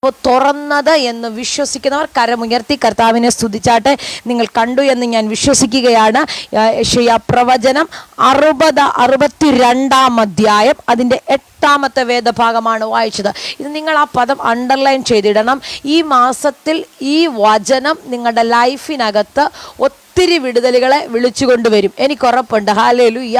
തുറന്നത് എന്ന് വിശ്വസിക്കുന്നവർ കരമുയർത്തി കർത്താവിനെ സ്തുതിച്ചാട്ടെ. നിങ്ങൾ കണ്ടു എന്ന് ഞാൻ വിശ്വസിക്കുകയാണ്. യെശയ്യാ പ്രവചനം 62 അധ്യായം അതിൻ്റെ 8 വേദഭാഗമാണ് വായിച്ചത്. ഇത് നിങ്ങൾ ആ പദം അണ്ടർലൈൻ ചെയ്തിടണം. ഈ മാസത്തിൽ ഈ വചനം നിങ്ങളുടെ ലൈഫിനകത്ത് ഒത്തിരി വിടുതലുകളെ വിളിച്ചുകൊണ്ടുവരും, എനിക്കുറപ്പുണ്ട്. ഹല്ലേലൂയ.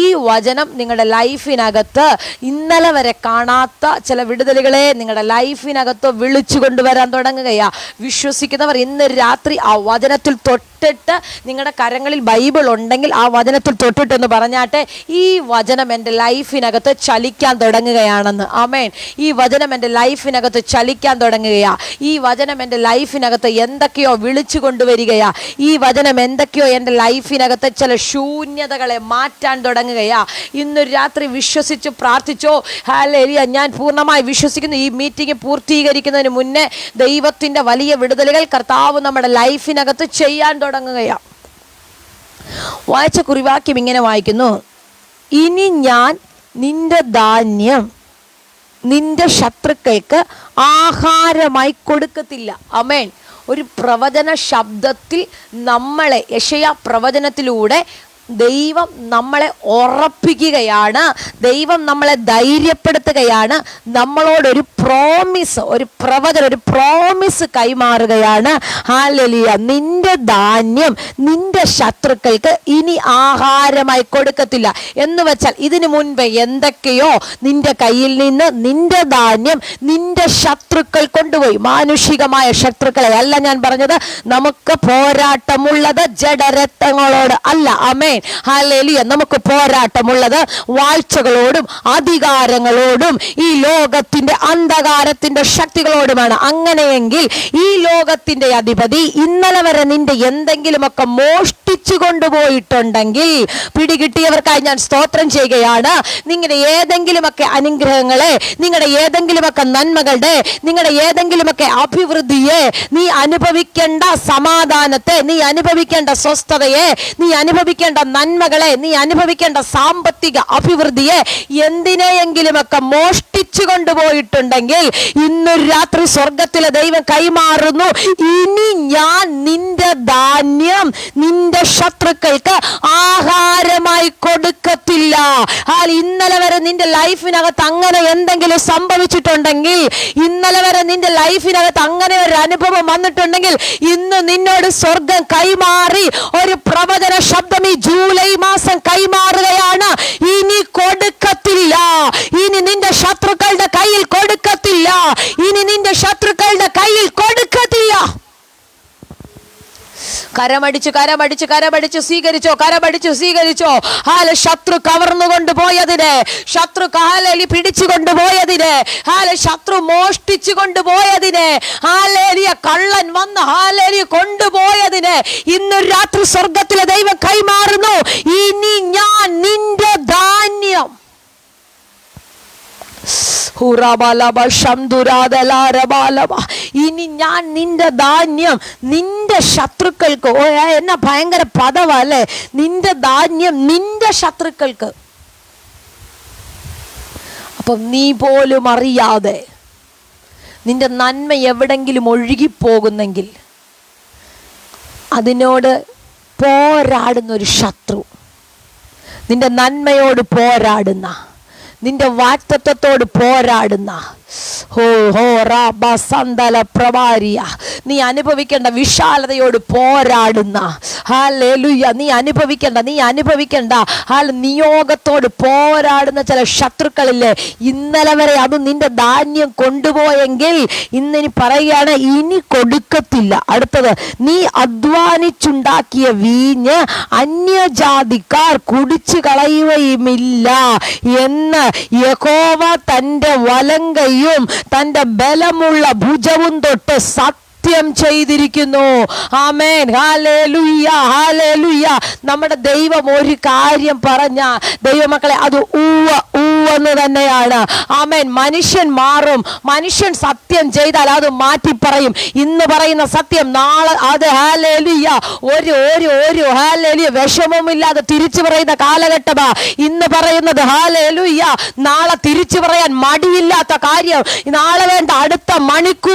ഈ വചനം നിങ്ങളുടെ ലൈഫിനകത്ത് ഇന്നലെ വരെ കാണാത്ത ചില വിടുതലുകളെ നിങ്ങളുടെ ലൈഫിനകത്ത് വിളിച്ചു കൊണ്ടുവരാൻ തുടങ്ങുകയാ. വിശ്വസിക്കുന്നവർ ഇന്ന് രാത്രി ആ വചനത്തിൽ തൊട്ടിട്ട്, നിങ്ങളുടെ കരങ്ങളിൽ ബൈബിൾ ഉണ്ടെങ്കിൽ ആ വചനത്തിൽ തൊട്ടിട്ടെന്ന് പറഞ്ഞാട്ടെ, ഈ വചനം എൻ്റെ ലൈഫിനകത്ത് ചലിക്കാൻ തുടങ്ങുകയാണെന്ന്. ആമേൻ. ഈ വചനം എൻ്റെ ലൈഫിനകത്ത് ചലിക്കാൻ തുടങ്ങുകയാ. ഈ വചനം എൻ്റെ ലൈഫിനകത്ത് എന്തൊക്കെയോ വിളിച്ചു കൊണ്ടുവരികയാ. ഈ വചനം എന്തൊക്കെയോ എൻ്റെ ലൈഫിനകത്ത് ചില ശൂന്യതകളെ മാറ്റാൻ തുടങ്ങുകയാ. ഇന്ന് രാത്രി വിശ്വസിച്ച് പ്രാർത്ഥിച്ചോ. ഹല്ലേലൂയ. ഞാൻ പൂർണ്ണമായി വിശ്വസിക്കുന്നു, ഈ മീറ്റിംഗ് പൂർത്തീകരിക്കുന്നതിന് മുന്നേ ദൈവത്തിൻ്റെ വലിയ വിടുതലുകൾ കർത്താവ് നമ്മുടെ ലൈഫിനകത്ത് ചെയ്യാൻ തുടങ്ങുകയാ. വായിച്ച കുറിവാക്യം ഇങ്ങനെ വായിക്കുന്നു: ഇനി ഞാൻ നിന്റെ ധാന്യം നിന്റെ ശത്രുക്കൾക്ക് ആഹാരമായി കൊടുക്കത്തില്ല. ആമേൻ. ഒരു പ്രവചന ശബ്ദത്തിൽ നമ്മളെ, യെശയ്യാ പ്രവചനത്തിലൂടെ ദൈവം നമ്മളെ ഉറപ്പിക്കുകയാണ്, ദൈവം നമ്മളെ ധൈര്യപ്പെടുത്തുകയാണ്, നമ്മളോടൊരു പ്രോമിസ്, ഒരു പ്രവചനം, ഒരു പ്രോമിസ് കൈമാറുകയാണ്. ഹല്ലേലൂയ. നിന്റെ ധാന്യം നിന്റെ ശത്രുക്കൾക്ക് ഇനി ആഹാരമായി കൊടുക്കത്തില്ല എന്ന് വെച്ചാൽ, ഇതിനു മുൻപ് എന്തൊക്കെയോ നിന്റെ കയ്യിൽ നിന്ന് നിന്റെ ധാന്യം നിന്റെ ശത്രുക്കൾ കൊണ്ടുപോയി. മാനുഷികമായ ശത്രുക്കളെ അല്ല ഞാൻ പറഞ്ഞത്. നമുക്ക് പോരാട്ടമുള്ളത് ജഡരക്തങ്ങളോട് അല്ല. ആമേൻ. ഹല്ലേലൂയ. നമുക്ക് പോരാട്ടമുള്ളത് വാഴ്ചകളോടും അധികാരങ്ങളോടും ഈ ലോകത്തിന്റെ അന്ധകാരത്തിന്റെ ശക്തികളോടുമാണ്. അങ്ങനെയെങ്കിൽ ഈ ലോകത്തിന്റെ അധിപതി ഇന്നലെ വരെ നിന്റെ എന്തെങ്കിലുമൊക്കെ മോഷ്ടിച്ചു കൊണ്ടുപോയിട്ടുണ്ടെങ്കിൽ, പിടികിട്ടിയവർക്കായി ഞാൻ സ്തോത്രം ചെയ്യുകയാണ്. നിങ്ങളുടെ ഏതെങ്കിലുമൊക്കെ അനുഗ്രഹങ്ങളെ, നിങ്ങളുടെ ഏതെങ്കിലുമൊക്കെ നന്മകളുടെ, നിങ്ങളുടെ ഏതെങ്കിലുമൊക്കെ അഭിവൃദ്ധിയെ, നീ അനുഭവിക്കേണ്ട സമാധാനത്തെ, നീ അനുഭവിക്കേണ്ട സ്വസ്ഥതയെ, നീ അനുഭവിക്കേണ്ട നന്മകളെ, നീ അനുഭവിക്കേണ്ട സാമ്പത്തിക അഭിവൃദ്ധിയെ എന്തിനെയെങ്കിലുമൊക്കെ മോഷ്ടിച്ചു കൊണ്ടുപോയിട്ടുണ്ടെങ്കിൽ, ഇന്ന് രാത്രി സ്വർഗത്തിലെ ദൈവം കൈമാറുന്നു: ഇനി ഞാൻ നിന്റെ ധാന്യം നിന്റെ ശത്രുക്കൾക്ക് ആഹാരമായി കൊടുക്കത്തില്ല. ഇന്നലെ വരെ നിന്റെ ലൈഫിനകത്ത് അങ്ങനെ എന്തെങ്കിലും സംഭവിച്ചിട്ടുണ്ടെങ്കിൽ, ഇന്നലെ വരെ നിന്റെ ലൈഫിനകത്ത് അങ്ങനെ ഒരു അനുഭവം വന്നിട്ടുണ്ടെങ്കിൽ, ഇന്ന് നിന്നോട് സ്വർഗം കൈമാറി ഒരു പ്രവചന ശബ്ദം ഈ ജൂലൈ മാസം കൈമാറുകയാണ്: ഇനി കൊടുക്കത്തില്ല, ഇനി നിന്റെ ശത്രുക്കളുടെ കയ്യിൽ കൊടുക്കത്തില്ല, ഇനി നിന്റെ ശത്രുക്കളുടെ കയ്യിൽ കൊടുക്കത്തില്ല. കരമടിച്ചു കരമടിച്ചു കരമടിച്ചു സ്വീകരിച്ചോ, കരമടിച്ചു സ്വീകരിച്ചോ. ശത്രു കവർന്നു കൊണ്ടുപോയതിന്, ശത്രു കാലലി പിടിച്ചു കൊണ്ടുപോയതിന്, ശത്രു മോഷ്ടിച്ചു കൊണ്ടുപോയതിന്, കള്ളൻ വന്ന് കൊണ്ടുപോയതിന് ഇന്ന് രാത്രി സ്വർഗത്തിലെ ദൈവം കൈമാറുന്നു: ഇനി ഞാൻ നിന്റെ ധാന്യം, ഇനി ഞാൻ നിന്റെ ധാന്യം നിന്റെ ശത്രുക്കൾക്ക്. എന്നെ ഭയങ്കര പദവല്ലേ, നിന്റെ ധാന്യം നിന്റെ ശത്രുക്കൾക്ക്. അപ്പം നീ പോലും അറിയാതെ നിന്റെ നന്മ എവിടെങ്കിലും ഒഴുകിപ്പോകുന്നെങ്കിൽ, അതിനോട് പോരാടുന്നൊരു ശത്രു, നിന്റെ നന്മയോട് പോരാടുന്ന, നിന്റെ വാക്തത്വത്തോട് പോരാടുന്ന, നീ അനുഭവിക്കേണ്ട വിശാലതയോട് പോരാടുന്ന, ഹല്ലേലൂയ, നീ അനുഭവിക്കേണ്ട നിയോഗത്തോട് പോരാടുന്ന ചില ശത്രുക്കളില്ലേ, ഇന്നലെ വരെ അത് നിന്റെ ധാന്യം കൊണ്ടുപോയെങ്കിൽ ഇന്നിനി പറയുകയാണ്: ഇനി കൊടുക്കത്തില്ല. അടുത്തത്, നീ അധ്വാനിച്ചുണ്ടാക്കിയ വീഞ്ഞ് അന്യജാതിക്കാർ കുടിച്ചു കളയുകയുമില്ല എന്ന് യഹോവ തൻ്റെ വലങ്കയും തൻ്റെ ബലമുള്ള ഭുജവും തൊട്ട് സത്യം ചെയ്തിരിക്കുന്നു. ആമേൻ. ഹല്ലേലൂയ, ഹല്ലേലൂയ. നമ്മുടെ ദൈവം ഒരു കാര്യം പറഞ്ഞ ദൈവമക്കളെ, അത് എന്ന് തന്നെയാണ്. ആമേൻ. മനുഷ്യൻ മാറും, മനുഷ്യൻ സത്യം ചെയ്താൽ അത് മാറ്റി പറയും. ഇന്ന് പറയുന്ന സത്യം നാളെ അത് ഹല്ലേലൂയ ഒരു ഹല്ലേലൂയ വിഷമവുമില്ലാതെ തിരിച്ചു പറയുന്ന കാലഘട്ടമാ ഇന്ന് പറയുന്നത്. ഹല്ലേലൂയ. നാളെ തിരിച്ചു പറയാൻ മടിയില്ലാത്ത കാര്യം, നാളെ വേണ്ട അടുത്ത മണിക്കൂർ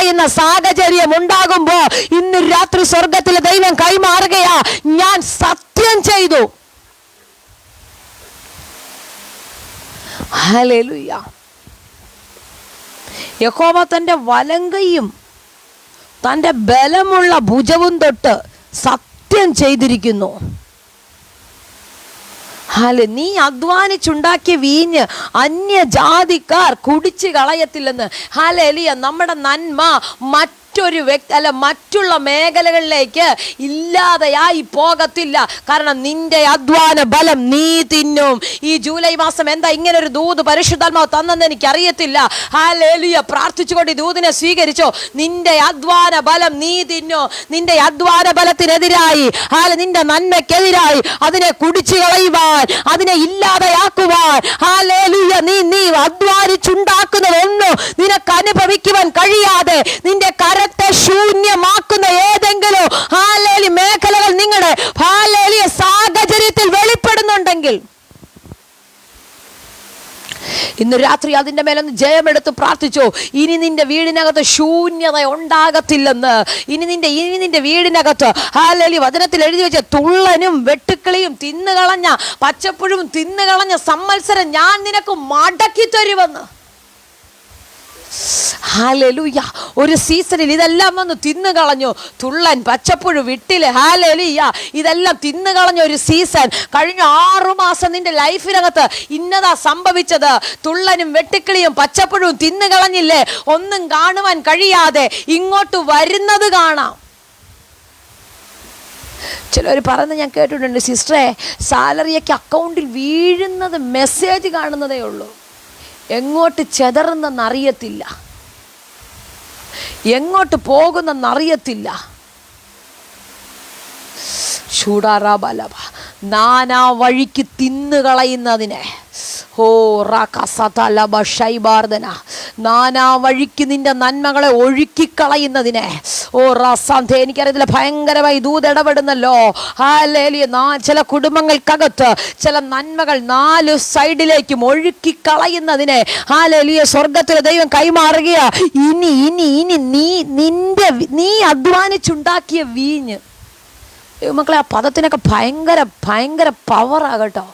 പറയുന്ന സാഹചര്യം ഉണ്ടാകുമ്പോ ഇന്ന് രാത്രി സ്വർഗത്തിലെ ദൈവം കൈമാറുകയാ, ഞാൻ സത്യം ചെയ്തു. ഹല്ലേലൂയ. യഹോവ തൻ്റെ വലങ്കയും തൻ്റെ ബലമുള്ള ഭുജവും തൊട്ട് സത്യം ചെയ്തിരിക്കുന്നു. നീ അധ്വാനിച്ചുണ്ടാക്കിയ വീഞ്ഞ് അന്യജാതിക്കാർ കുടിച്ചു കളയത്തില്ലെന്ന്. ഹല്ലേലൂയ. നമ്മുടെ നന്മ മറ്റൊരു മറ്റുള്ള മേഖലകളിലേക്ക് ഇല്ലാതെയായി പോകത്തില്ല. കാരണം നിന്റെ അധ്വാന ബലം നീ തിന്നും. ഈ ജൂലൈ മാസം എന്താ ഇങ്ങനെ ഒരു ദൂത് പരിശുദ്ധാത്മാവ് തന്നെന്ന് എനിക്കറിയത്തില്ല. ഹല്ലേലൂയ. പ്രാർത്ഥിച്ചുകൊണ്ട് ഈ ദൂതിനെ സ്വീകരിച്ചോ. നിന്റെ അധ്വാന ബലം നീ തിന്നോ. നിന്റെ അധ്വാന ബലത്തിനെതിരായി, നിന്റെ നന്മയ്ക്കെതിരായി അതിനെ കുടിച്ചു കളയുവാൻ, അതിനെ ഇല്ലാതെയാക്കുവാൻ, ഹല്ലേലൂയ, നീ അധ്വാനിച്ചുണ്ടാക്കുന്നതൊന്നും നിനക്ക് അനുഭവിക്കുവാൻ കഴിയാതെ നിന്റെ കരത്തെ ശൂന്യമാക്കുന്ന ഏതെങ്കിലും മേഖലകൾ നിങ്ങളുടെ സാഹചര്യത്തിൽ വെളിപ്പെടുന്നുണ്ടെങ്കിൽ ഇന്ന് രാത്രി അതിൻ്റെ മേലൊന്ന് ജയമെടുത്ത് പ്രാർത്ഥിച്ചോ. ഇനി നിന്റെ വീടിനകത്ത് ശൂന്യത ഉണ്ടാകത്തില്ലെന്ന്. ഇനി നിന്റെ വീടിനകത്ത് വചനത്തിൽ എഴുതി വെച്ച തുള്ളനും വെട്ടുക്കിളിയും തിന്നുകളഞ്ഞ പച്ചപ്പുഴും തിന്നുകളഞ്ഞ സംവത്സരം ഞാൻ നിനക്ക് മടക്കി തരുമെന്ന്. ഹല്ലേലൂയ. ഒരു സീസണിൽ ഇതെല്ലാം വന്ന് തിന്നുകളഞ്ഞു. തുള്ളൻ, പച്ചപ്പുഴു, വിട്ടില്, ഹല്ലേലൂയ, ഇതെല്ലാം തിന്നുകളഞ്ഞ ഒരു സീസൺ. കഴിഞ്ഞ 6 മാസം നിന്റെ ലൈഫിനകത്ത് ഇന്നതാ സംഭവിച്ചത്. തുള്ളനും വെട്ടുക്കിളിയും പച്ചപ്പുഴുവും തിന്നുകളഞ്ഞില്ലേ, ഒന്നും കാണുവാൻ കഴിയാതെ ഇങ്ങോട്ട് വരുന്നത് കാണാം. ചിലർ പറയുന്നത് ഞാൻ കേട്ടിട്ടുണ്ട്, സിസ്റ്ററെ സാലറിയൊക്കെ അക്കൗണ്ടിൽ വീഴുന്നത് മെസ്സേജ് കാണുന്നതേ ഉള്ളൂ, എങ്ങോട്ട് ചെതറുന്നെന്നറിയത്തില്ല, എങ്ങോട്ട് പോകുന്നെന്നറിയത്തില്ല. ചൂടാറാബലഭ നാനാ വഴിക്ക് തിന്നുകളയുന്നതിനെ, നാനാ വഴിക്ക് നിന്റെ നന്മകളെ ഒഴുക്കിക്കളയുന്നതിനെ, എനിക്കറിയത്തില്ല, ഭയങ്കരമായി ദൂത് ഇടപെടുന്നല്ലോ. ചില കുടുംബങ്ങൾക്കകത്ത് ചില നന്മകൾ 4 സൈഡിലേക്കും ഒഴുക്കിക്കളയുന്നതിനെ സ്വർഗത്തിലെ ദൈവം കൈമാറുകയാ. നീ അധ്വാനിച്ചുണ്ടാക്കിയ വീഞ്ഞ്, മക്കളെ, ആ പദത്തിനൊക്കെ ഭയങ്കര പവറാകട്ടോ.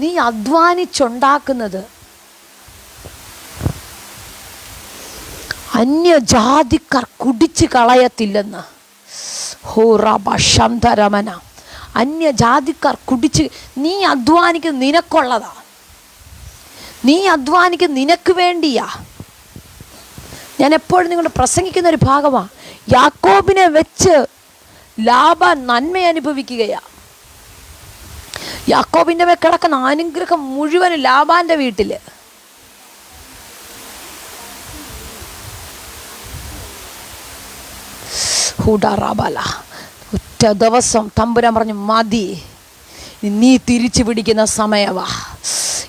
നീ അധ്വാനിച്ചുണ്ടാക്കുന്നത് അന്യജാതിക്കാർ കുടിച്ചു കളയത്തില്ലെന്ന്. അന്യജാതിക്കാർ കുടിച്ച്, നീ അധ്വാനിക്കുന്നത് നിനക്കുള്ളതാ, നീ അധ്വാനിക്കുന്നത് നിനക്ക് വേണ്ടിയാ. ഞാൻ എപ്പോഴും നിങ്ങളുടെ പ്രസംഗിക്കുന്ന ഒരു ഭാഗമാണ്. യാക്കോബിനെ വെച്ച് ലാബാൻ നന്മ അനുഭവിക്കുകയാ. യാക്കോബിന്റെ മേൽ കിടക്കുന്ന അനുഗ്രഹം മുഴുവൻ ലാബാന്റെ വീട്ടില്. ഒറ്റ ദിവസം തമ്പുരാൻ പറഞ്ഞു, മതി, നീ തിരിച്ചു പിടിക്കുന്ന സമയമാ,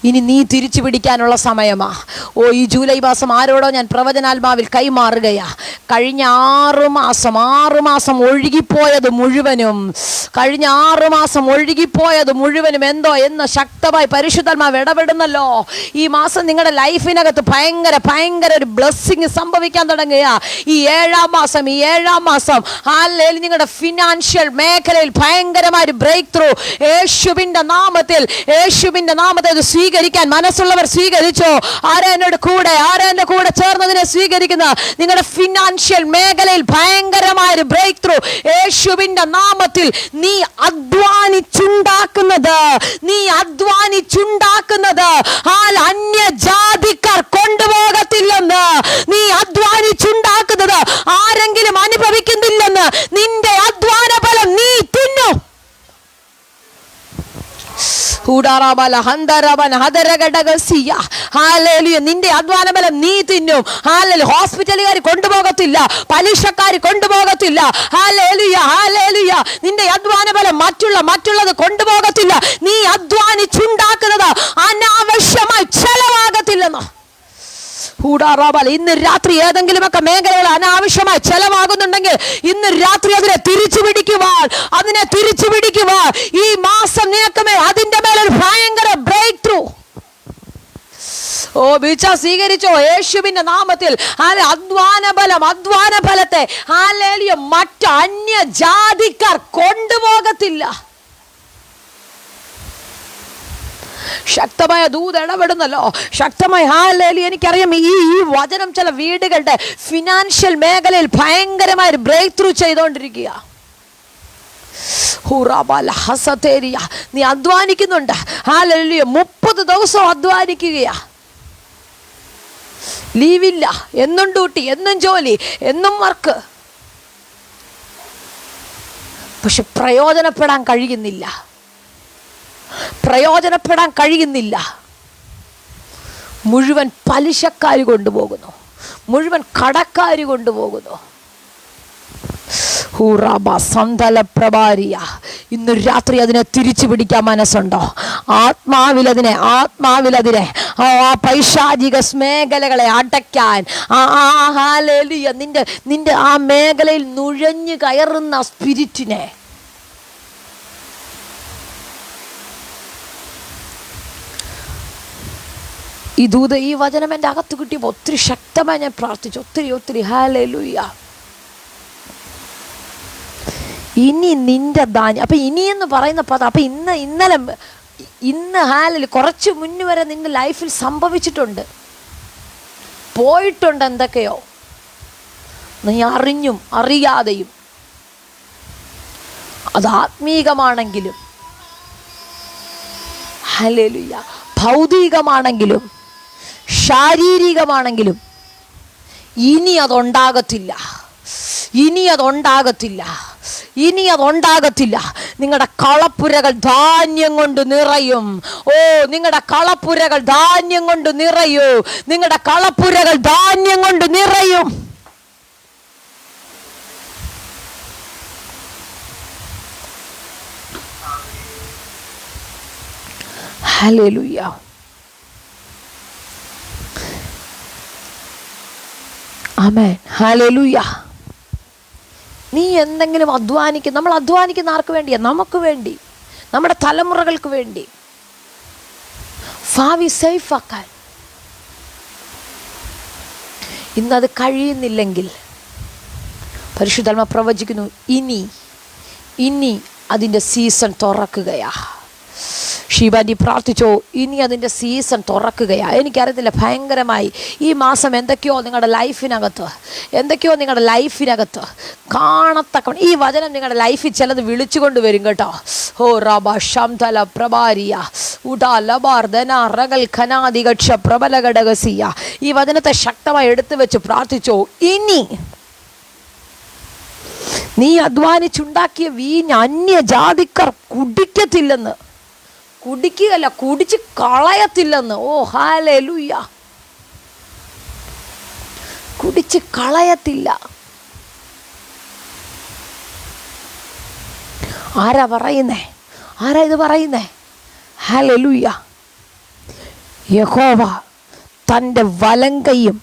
ഇനി നീ തിരിച്ചു പിടിക്കാനുള്ള സമയമാ. ഈ ജൂലൈ മാസം ആരോടോ ഞാൻ പ്രവചനാത്മാവിൽ കൈമാറുകയാ. കഴിഞ്ഞ 6 മാസം ഒഴുകിപ്പോയത് മുഴുവനും, കഴിഞ്ഞ 6 മാസം ഒഴുകിപ്പോയത് മുഴുവനും എന്ന് ശക്തമായി പരിശുദ്ധാത്മാവ് ഇടപെടുന്നല്ലോ. ഈ മാസം നിങ്ങളുടെ ലൈഫിനകത്ത് ഭയങ്കര ഒരു ബ്ലെസ്സിങ് സംഭവിക്കാൻ തുടങ്ങുക. ഈ ഏഴാം മാസം നിങ്ങളുടെ ഫിനാൻഷ്യൽ മേഖലയിൽ ഭയങ്കരമായ ഒരു ബ്രേക്ക് ത്രൂ യേശുവിന്റെ നാമത്തിൽ സ്വീകരിക്കാൻ മനസ്സുള്ളവർ സ്വീകരിച്ചോ. ആരാ എൻ്റെ കൂടെ ചേർന്നതിനെ സ്വീകരിക്കുന്ന നിങ്ങളുടെ ഫിനാൻഷ്യൽ മേഖലയിൽ ഭയങ്കരമായ ഒരു ബ്രേക്ക് ത്രൂ യേശുവിന്റെ നാമത്തിൽ. നീ അധ്വാനിച്ചുണ്ടാക്കുന്നത് അന്യജാതിക്കാർ കൊണ്ടുപോകത്തില്ലെന്ന്. നീ അധ്വാനിച്ചുണ്ടാക്കുന്നത് ആരെങ്കിലും അനുഭവിക്കുന്നില്ലെന്ന്. നിന്റെ അധ്വാന ഫലം നീ തിന്നും. നിന്റെ അധ്വാന ബലം നീ തിന്നും. ഹോസ്പിറ്റലുകാർ കൊണ്ടുപോകത്തില്ല, പലിശക്കാർ കൊണ്ടുപോകത്തില്ല. നിന്റെ അധ്വാന ബലം മറ്റുള്ളത് കൊണ്ടുപോകത്തില്ല. നീ അധ്വാനിച്ചുണ്ടാക്കുന്നത് അനാവശ്യമായി ചെലവാകത്തില്ലെന്ന്. ഇന്ന് രാത്രി ഏതെങ്കിലുമൊക്കെ മേഖലകൾ അനാവശ്യമായി ചെലവാകുന്നുണ്ടെങ്കിൽ ഇന്ന് രാത്രി അതിനെ തിരിച്ചു പിടിക്കുവാൻ ഈ മാസം നിനക്ക് അതിന്റെ മേലൊരു ഭയങ്കര ബ്രേക്ക് ത്രൂ. ഓ ബീച്ച സ്വീകരിച്ചോ യേശുവിന്റെ നാമത്തിൽ. അധ്വാന ഫലത്തെ ഹല്ലേലൂയ മറ്റ് അന്യ ജാതിക്കാർ കൊണ്ടുപോകത്തില്ല. ശക്തമായ ദൂത് ഇടപെടുന്നല്ലോ, ശക്തമായി. ഹല്ലേലൂയ. എനിക്കറിയാം ഈ വചനം ചില വീടുകളുടെ ഫിനാൻഷ്യൽ മേഖലയിൽ ഭയങ്കരമായ ബ്രേക്ക് ത്രൂ ചെയ്തുകൊണ്ടിരിക്കുക. നീ അധ്വാനിക്കുന്നുണ്ട്. ഹല്ലേലൂയ. 30 ദിവസം അധ്വാനിക്കുകയാ, ലീവില്ല, എന്നും ഡ്യൂട്ടി, എന്നും ജോലി, എന്നും വർക്ക്. പക്ഷെ പ്രയോജനപ്പെടാൻ കഴിയുന്നില്ല. മുഴുവൻ പലിശക്കാർ കൊണ്ടുപോകുന്നു, മുഴുവൻ കടക്കാർ കൊണ്ടുപോകുന്നു. ഇന്ന് രാത്രി അതിനെ തിരിച്ചു പിടിക്കാൻ മനസ്സുണ്ടോ? ആത്മാവിലതിനെ ആ പൈശാചിക മേഖലകളെ അടയ്ക്കാൻ, ഹല്ലേലൂയ, നിന്റെ ആ മേഖലയിൽ നുഴഞ്ഞു കയറുന്ന സ്പിരിറ്റിനെ ഈ വചനം എൻ്റെ അകത്ത് കിട്ടിയപ്പോൾ ഒത്തിരി ശക്തമായി ഞാൻ പ്രാർത്ഥിച്ചു, ഒത്തിരി. ഹല്ലേലൂയ. ഇനി നിന്റെ ധാന്യം. അപ്പം ഇനിയെന്ന് പറയുന്ന പദം, അപ്പം ഇന്ന് ഹാലിൽ കുറച്ച് മുന്നേ വരെ നിന്റെ ലൈഫിൽ സംഭവിച്ചിട്ടുണ്ട്, പോയിട്ടുണ്ട് എന്തൊക്കെയോ, നീ അറിഞ്ഞും അറിയാതെയും. അത് ആത്മീകമാണെങ്കിലും ഹല്ലേലൂയ, ഭൗതികമാണെങ്കിലും ശാരീരികമാണെങ്കിലും ഇനി അതുണ്ടാകത്തില്ല. നിങ്ങളുടെ കളപ്പുരകൾ ധാന്യം കൊണ്ട് നിറയും. നിങ്ങളുടെ കളപ്പുരകൾ ധാന്യം കൊണ്ട് നിറയും. ഹല്ലേലൂയ. ആമേൻ. ഹല്ലേലൂയ. നീ എന്തെങ്കിലും നമ്മൾ അധ്വാനിക്കുന്ന ആർക്ക് വേണ്ടിയാ? നമുക്ക് വേണ്ടി, നമ്മുടെ തലമുറകൾക്ക് വേണ്ടി, ഭാവി സേഫ് ആക്കാൻ. ഇന്നത് കഴിയുന്നില്ലെങ്കിൽ പരിശുദ്ധാത്മാ പ്രവചിക്കുന്നു, ഇനി അതിൻ്റെ സീസൺ തുറക്കുകയാ. ഷീബാൻഡി പ്രാർത്ഥിച്ചോ, ഇനി അതിൻ്റെ സീസൺ തുറക്കുകയാ. എനിക്കറിയത്തില്ല, ഭയങ്കരമായി ഈ മാസം എന്തൊക്കെയോ നിങ്ങളുടെ ലൈഫിനകത്ത് കാണത്തക്ക ഈ വചനം നിങ്ങളുടെ ലൈഫിൽ ചിലത് വിളിച്ചുകൊണ്ട് വരും കേട്ടോ. റബ ശംതല പ്രഭാരിയ ഉടാ ലബാർദന റഗൽ ഖനാദിഗക്ഷ പ്രബല ഘടകസിയ. ഈ വചനത്തെ ശക്തമായി എടുത്തു വെച്ച് പ്രാർത്ഥിച്ചോ, ഇനി നീ അധ്വാനിച്ചുണ്ടാക്കിയ വീഞ്ഞ് അന്യജാതിക്കാർ കുടിച്ച് കളയത്തില്ലെന്ന്. ഹല്ലേലൂയ. കുടിച്ച് കളയത്തില്ല. ആരാ ഇത് പറയുന്നേ? ഹല്ലേലൂയ. യഹോവ തൻ്റെ വലങ്കയും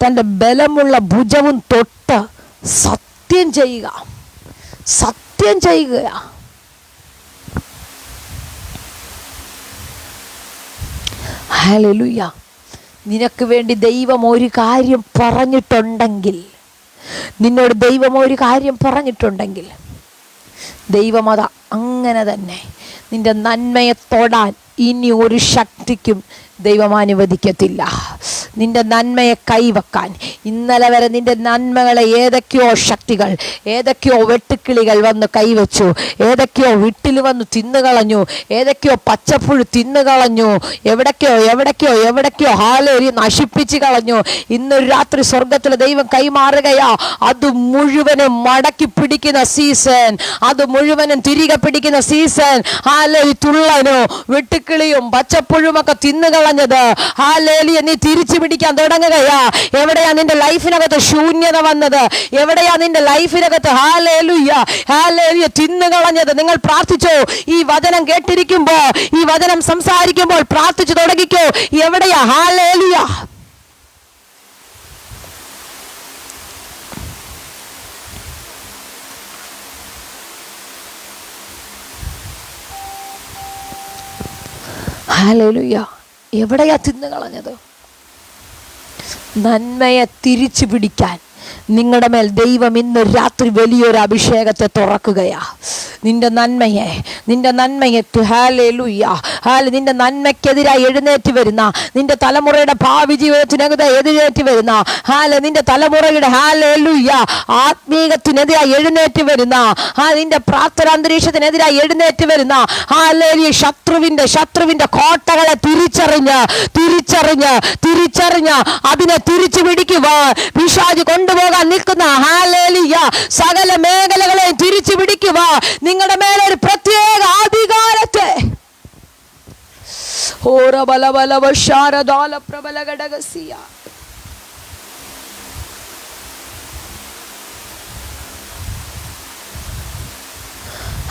തൻ്റെ ബലമുള്ള ഭുജവും തൊട്ട് സത്യം ചെയ്യുക. ഹല്ലേലൂയ. നിനക്ക് വേണ്ടി ദൈവം ഒരു കാര്യം പറഞ്ഞിട്ടുണ്ടെങ്കിൽ, നിന്നോട് ദൈവം ഒരു കാര്യം പറഞ്ഞിട്ടുണ്ടെങ്കിൽ, ദൈവം അത് അങ്ങനെ തന്നെ നിന്റെ നന്മയെ തൊടാൻ ഇനി ഒരു ശക്തിക്കും ദൈവം അനുവദിക്കത്തില്ല. നിന്റെ നന്മയെ കൈവെക്കാൻ ഇന്നലെ വരെ നിന്റെ നന്മകളെ ഏതൊക്കെയോ ശക്തികൾ, ഏതൊക്കെയോ വെട്ടുക്കിളികൾ വന്ന് കൈവച്ചു, ഏതൊക്കെയോ വീട്ടിൽ വന്ന് തിന്നുകളഞ്ഞു, ഏതൊക്കെയോ പച്ചപ്പുഴു തിന്നുകളഞ്ഞു, എവിടേക്കോ ഹാലേരി നശിപ്പിച്ച് കളഞ്ഞു. ഇന്നൊരു രാത്രി സ്വർഗത്തിലെ ദൈവം കൈമാറുകയാ. അത് മുഴുവനും മടക്കി പിടിക്കുന്ന സീസൺ, അത് മുഴുവനും തിരികെ പിടിക്കുന്ന സീസൺ. ഹാലേരി തുള്ളനോ വെട്ടുക്കിളിയും പച്ചപ്പുഴുമൊക്കെ തിന്നുകളഞ്ഞത് ഹാലേലിയ നീ തിരിച്ചു പിടിക്കാൻ തുടങ്ങുകയാ. എവിടെയാ നിന്റെ ലൈഫിനകത്ത് ശൂന്യത വന്നത്? എവിടെയാ നിന്റെ ലൈഫിനകത്ത് ഹാലേലുയ തിന്നുകളഞ്ഞത്? നിങ്ങൾ പ്രാർത്ഥിച്ചോ. ഈ വചനം കേട്ടിരിക്കുമ്പോ, ഈ വചനം സംസാരിക്കുമ്പോൾ പ്രാർത്ഥിച്ചു തുടങ്ങിക്കോ. എവിടെയാ? ഹാലേലുയ. ഹാലേലുയ. എവിടെയാ തിന്നുകളഞ്ഞത്? നന്മയെ തിരിച്ചു പിടിക്കാൻ നിങ്ങളുടെ മേൽ ദൈവം ഇന്ന് രാത്രി വലിയൊരു അഭിഷേകത്തെ തുറക്കുകയാ. നിന്റെ നന്മയെ ഹല്ലേലൂയ, നിന്റെ നന്മയ്ക്കെതിരായി എഴുന്നേറ്റ് വരുന്ന, നിന്റെ തലമുറയുടെ ഭാവി ജീവിതത്തിനെതിരെ എഴുന്നേറ്റ് വരുന്ന, നിന്റെ തലമുറയുടെ ഹല്ലേലൂയ ആത്മീകത്തിനെതിരായി എഴുന്നേറ്റ് വരുന്ന, നിന്റെ പ്രാർത്ഥനാന്തരീക്ഷത്തിനെതിരായി എഴുന്നേറ്റ് വരുന്ന ഹല്ലേലൂയ ശത്രുവിന്റെ കോട്ടകളെ തിരിച്ചറിഞ്ഞ് അതിനെ തിരിച്ചു പിടിക്കുവാൻ പിശാച് കൊണ്ടുപോകാൻ നിൽക്കുന്ന ഹല്ലേലൂയ സകല മേഖലകളെ തിരിച്ചു പിടിക്കുവാൻ നിങ്ങളുടെ മേലെ ഒരു പ്രത്യേക അധികാരത്തെ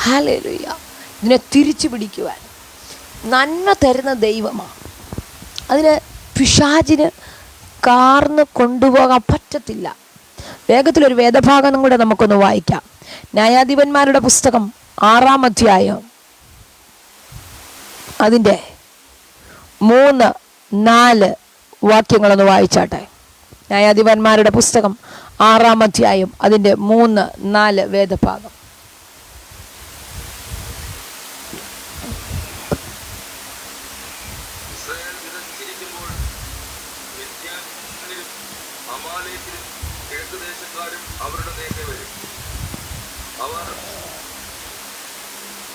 ഹല്ലേലൂയ ഇതിനെ തിരിച്ചു പിടിക്കുവാൻ നന്മ തരുന്ന ദൈവമാണ്. അതിന് പിശാചിന് കാർന്ന് കൊണ്ടുപോകാൻ പറ്റത്തില്ല. വേഗത്തിലൊരു വേദഭാഗം കൂടെ നമുക്കൊന്ന് വായിക്കാം. ന്യായാധിപന്മാരുടെ പുസ്തകം 6-ാം അധ്യായം അതിൻ്റെ 3-4 വാക്യങ്ങളൊന്ന് വായിച്ചാട്ടെ. ന്യായാധിപന്മാരുടെ പുസ്തകം 6-ാം അധ്യായം അതിൻ്റെ 3-4 വേദഭാഗം.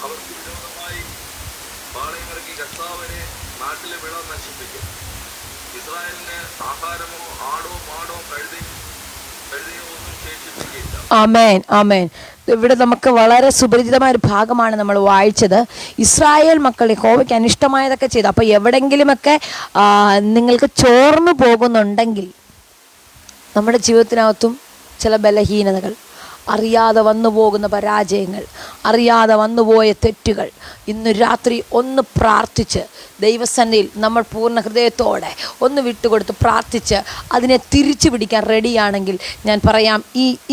അവർക്ക് വിരോധമായി പാളയമിറക്കി കർത്താവിനെ നാട്ടിലെ വിള നശിപ്പിക്കും. ഇസ്രായേലിന് ആഹാരമോ ആടോ മാടോ കഴുതയോ ഒന്നും ശേഷിപ്പിക്കില്ല. ആമേൻ ആമേൻ. ഇവിടെ നമുക്ക് വളരെ സുപരിചിതമായ ഒരു ഭാഗമാണ് നമ്മൾ വായിച്ചത്. ഇസ്രായേൽ മക്കൾ യഹോവയ്ക്ക് അനിഷ്ടമായതൊക്കെ ചെയ്തു. അപ്പോൾ എവിടെയെങ്കിലുമൊക്കെ നിങ്ങൾക്ക് ചോർന്നു പോകുന്നുണ്ടെങ്കിൽ നമ്മുടെ ജീവിതത്തിനകത്തും ചില ബലഹീനതകൾ, അറിയാതെ വന്നു പോകുന്ന പരാജയങ്ങൾ, അറിയാതെ വന്നുപോയ തെറ്റുകൾ, ഇന്ന് രാത്രി ഒന്ന് പ്രാർത്ഥിച്ച് ദൈവസന്നിധിയിൽ നമ്മൾ പൂർണ്ണ ഹൃദയത്തോടെ ഒന്ന് വിട്ടുകൊടുത്ത് പ്രാർത്ഥിച്ച് അതിനെ തിരിച്ചു പിടിക്കാൻ റെഡിയാണെങ്കിൽ ഞാൻ പറയാം,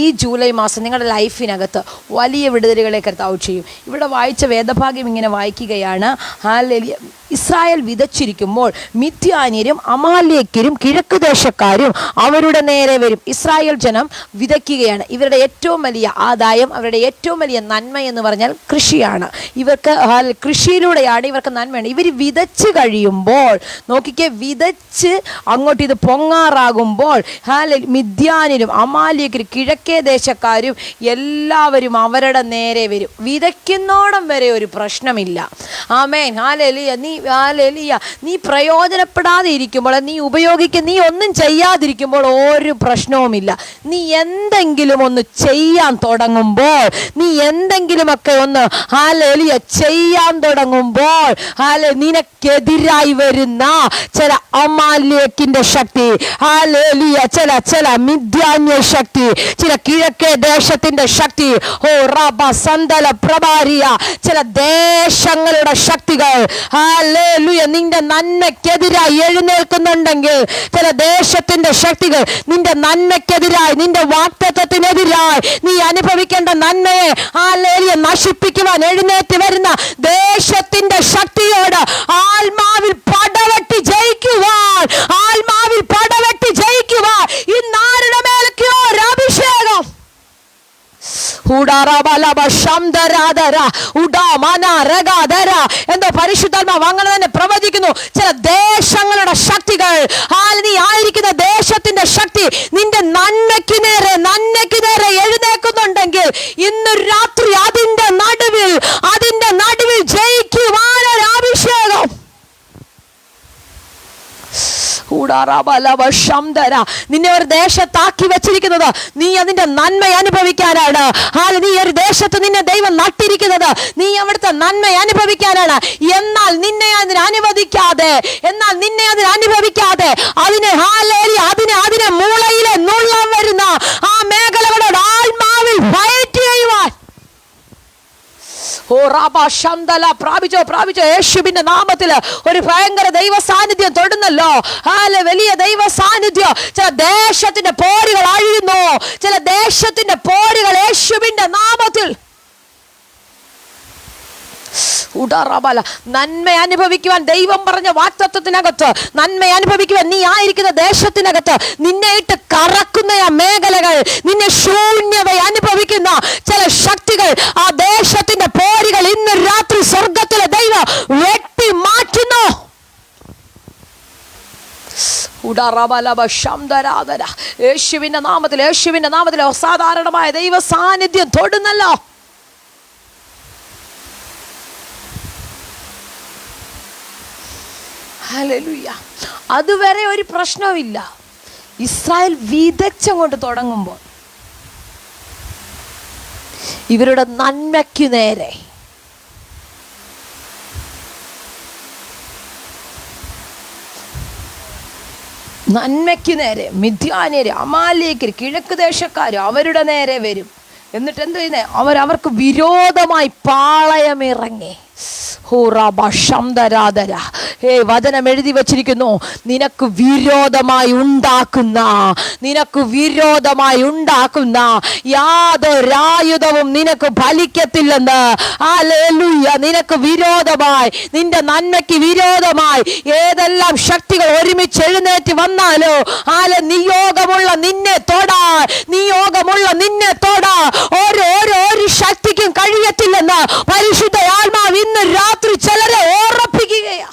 ഈ ജൂലൈ മാസം നിങ്ങളുടെ ലൈഫിനകത്ത് വലിയ വിടുതലുകളെ കർത്താവ് ചെയ്യും. ഇവിടെ വായിച്ച വേദഭാഗ്യം ഇങ്ങനെ വായിക്കുകയാണ്. ഹല്ലേലൂയ. ഇസ്രായേൽ വിതച്ചിരിക്കുമ്പോൾ മിദ്യാന്യരും അമാലേക്യരും കിഴക്ക് ദേശക്കാരും അവരുടെ നേരെ വരും. ഇസ്രായേൽ ജനം വിതയ്ക്കുകയാണ്. ഇവരുടെ ഏറ്റവും വലിയ ആദായം, അവരുടെ ഏറ്റവും വലിയ നന്മ എന്ന് പറഞ്ഞാൽ കൃഷിയാണ്. ഇവർക്ക് കൃഷിയിലൂടെയാണ് ഇവർക്ക് നന്മയാണ്. ഇവർ വിതച്ച് കഴിയുമ്പോൾ നോക്കിക്കേ, വിതച്ച് അങ്ങോട്ട് ഇത് പൊങ്ങാറാകുമ്പോൾ മിദ്യാന്യരും അമാലേക്യരും കിഴക്കേ ദേശക്കാരും എല്ലാവരും അവരുടെ നേരെ വരും. വിതയ്ക്കുന്നോടം വരെ ഒരു പ്രശ്നമില്ല. ആമേൻ. ഹല്ലേലൂയ. നീ പ്രയോജനപ്പെടാതെ ഇരിക്കുമ്പോൾ, നീ ഒന്നും ചെയ്യാതിരിക്കുമ്പോൾ ഒരു പ്രശ്നവുമില്ല. നീ എന്തെങ്കിലും ഒന്ന് ചെയ്യാൻ തുടങ്ങുമ്പോൾ, നീ എന്തെങ്കിലുമൊക്കെ ഒന്ന് ഹല്ലേലൂയ ചെയ്യാൻ തുടങ്ങുമ്പോൾ നിനക്കെതിരായി വരുന്ന ചില അമാലേക്കിന്റെ ശക്തി, ഹല്ലേലൂയ, ചില മിദ്യാന്യ ശക്തി, ചില കിഴക്കേ ദേശത്തിന്റെ ശക്തി, ചില ദേശങ്ങളുടെ ശക്തികൾ ഹല്ലേലൂയ നിന്റെ നന്മയ്ക്കെതിരായി എഴുന്നേൽക്കുന്നുണ്ടെങ്കിൽ, ചില ദേശത്തിന്റെ ശക്തികൾ നിന്റെ നന്മയ്ക്കെതിരായി, നിന്റെ വാഗ്ദത്തത്തിനെതിരായി, നീ അനുഭവിക്കേണ്ട നന്മയെ ഹല്ലേലൂയ നശിപ്പിക്കുവാൻ എഴുന്നേറ്റ് വരുന്ന ദേശത്തിന്റെ ശക്തിയോട് ആത്മാവിൽ പടവെട്ടി ജയിക്കുവാൻ ഇന്നാരുടെ മേലൊക്കെയോ ഒരു അഭിഷേകം എന്തോ പരിശുദ്ധാത്മാവ് അങ്ങനെ തന്നെ പ്രവചിക്കുന്നു. ചില ദേശങ്ങളുടെ ശക്തികൾ, നീ ആയിരിക്കുന്ന ദേശത്തിന്റെ ശക്തി നിന്റെ നന്മയ്ക്ക് നേരെ എഴുന്നേക്കുന്നുണ്ടെങ്കിൽ ഇന്ന് രാത്രി അതിന്റെ നടുവിൽ ജയിക്കുവാനൊരു അഭിഷേകം. നിന്നെ ഒരു ദേശത്താക്കി വെച്ചിരിക്കുന്നത് നീ അതിന്റെ നന്മ അനുഭവിക്കാനാണ്. നീ ഒരു ദേശത്ത് നിന്നെ ദൈവം നട്ടിരിക്കുന്നത് നീ അവിടുത്തെ നന്മ അനുഭവിക്കാനാണ്. എന്നാൽ നിന്നെ അതിന് അനുവദിക്കാതെ അതിനെ മൂളയിലെ നുള്ളം വരുന്ന ആ മേഖലകളോട് ആത്മാവിൽ ഫൈറ്റ് ചെയ്യുവാൻ പ്രാപിച്ചോ യേശുവിന്റെ നാമത്തില് ഒരു ഭയങ്കര ദൈവ സാന്നിധ്യം തൊടുന്നല്ലോ. വലിയ ദൈവ സാന്നിധ്യം. ചില ദേശത്തിന്റെ പോരുകൾ അഴിയുന്നു. ചില ദേശത്തിന്റെ പോരുകൾ യേശുവിന്റെ നാമത്തിൽ നന്മ അനുഭവിക്കുവാൻ ദൈവം പറഞ്ഞ വാഗ്ദത്തത്തിനകത്ത്, നന്മ അനുഭവിക്കുവാൻ നീ ആയിരിക്കുന്ന ദേശത്തിനകത്ത് നിന്നെ ഇട്ട് കറക്കുന്ന മേഖലകൾ, നിന്നെ ശൂന്യത അനുഭവിക്കുന്ന ചില ശക്തികൾ, ആ ദേശത്തിന്റെ പോരികൾ ഇന്ന് രാത്രി സ്വർഗത്തിലെ ദൈവം വെട്ടി മാറ്റുന്നു. യേശുവിന്റെ നാമത്തിൽ അസാധാരണമായ ദൈവ സാന്നിധ്യം തൊടുന്നല്ലോ. ഹല്ലേലൂയ. അതുവരെ ഒരു പ്രശ്നവുമില്ല. ഇസ്രായേൽ വിതച്ചങ്ങോട്ട് തുടങ്ങുമ്പോൾ ഇവരുടെ നന്മയ്ക്കു നേരെ മിദ്യാന്യര്, അമാലേക്കര്, കിഴക്ക് ദേശക്കാര് അവരുടെ നേരെ വരും. എന്നിട്ട് എന്ത് ചെയ്യുന്നേ? അവർക്ക് വിരോധമായി പാളയമിറങ്ങി. വചനം എഴുതി വച്ചിരിക്കുന്നു, നിനക്ക് വിരോധമായി ഉണ്ടാക്കുന്ന യാതൊരായുധവും നിനക്ക് ഫലിക്കത്തില്ലെന്ന്. ഹല്ലേലൂയ. നിനക്ക് വിരോധമായി, നിന്റെ നന്മയ്ക്ക് വിരോധമായി ഏതെല്ലാം ശക്തികൾ ഒരുമിച്ച് എഴുന്നേറ്റ് വന്നാലോ, നിയോഗമുള്ള നിന്നെ തൊടാ ഒരു ശക്തിക്കും കഴിയത്തില്ലെന്ന് പരിശുദ്ധ ആത്മാവ് ഇന്ന് രാത്രി ചിലരെ ഓർപ്പിക്കുകയാ.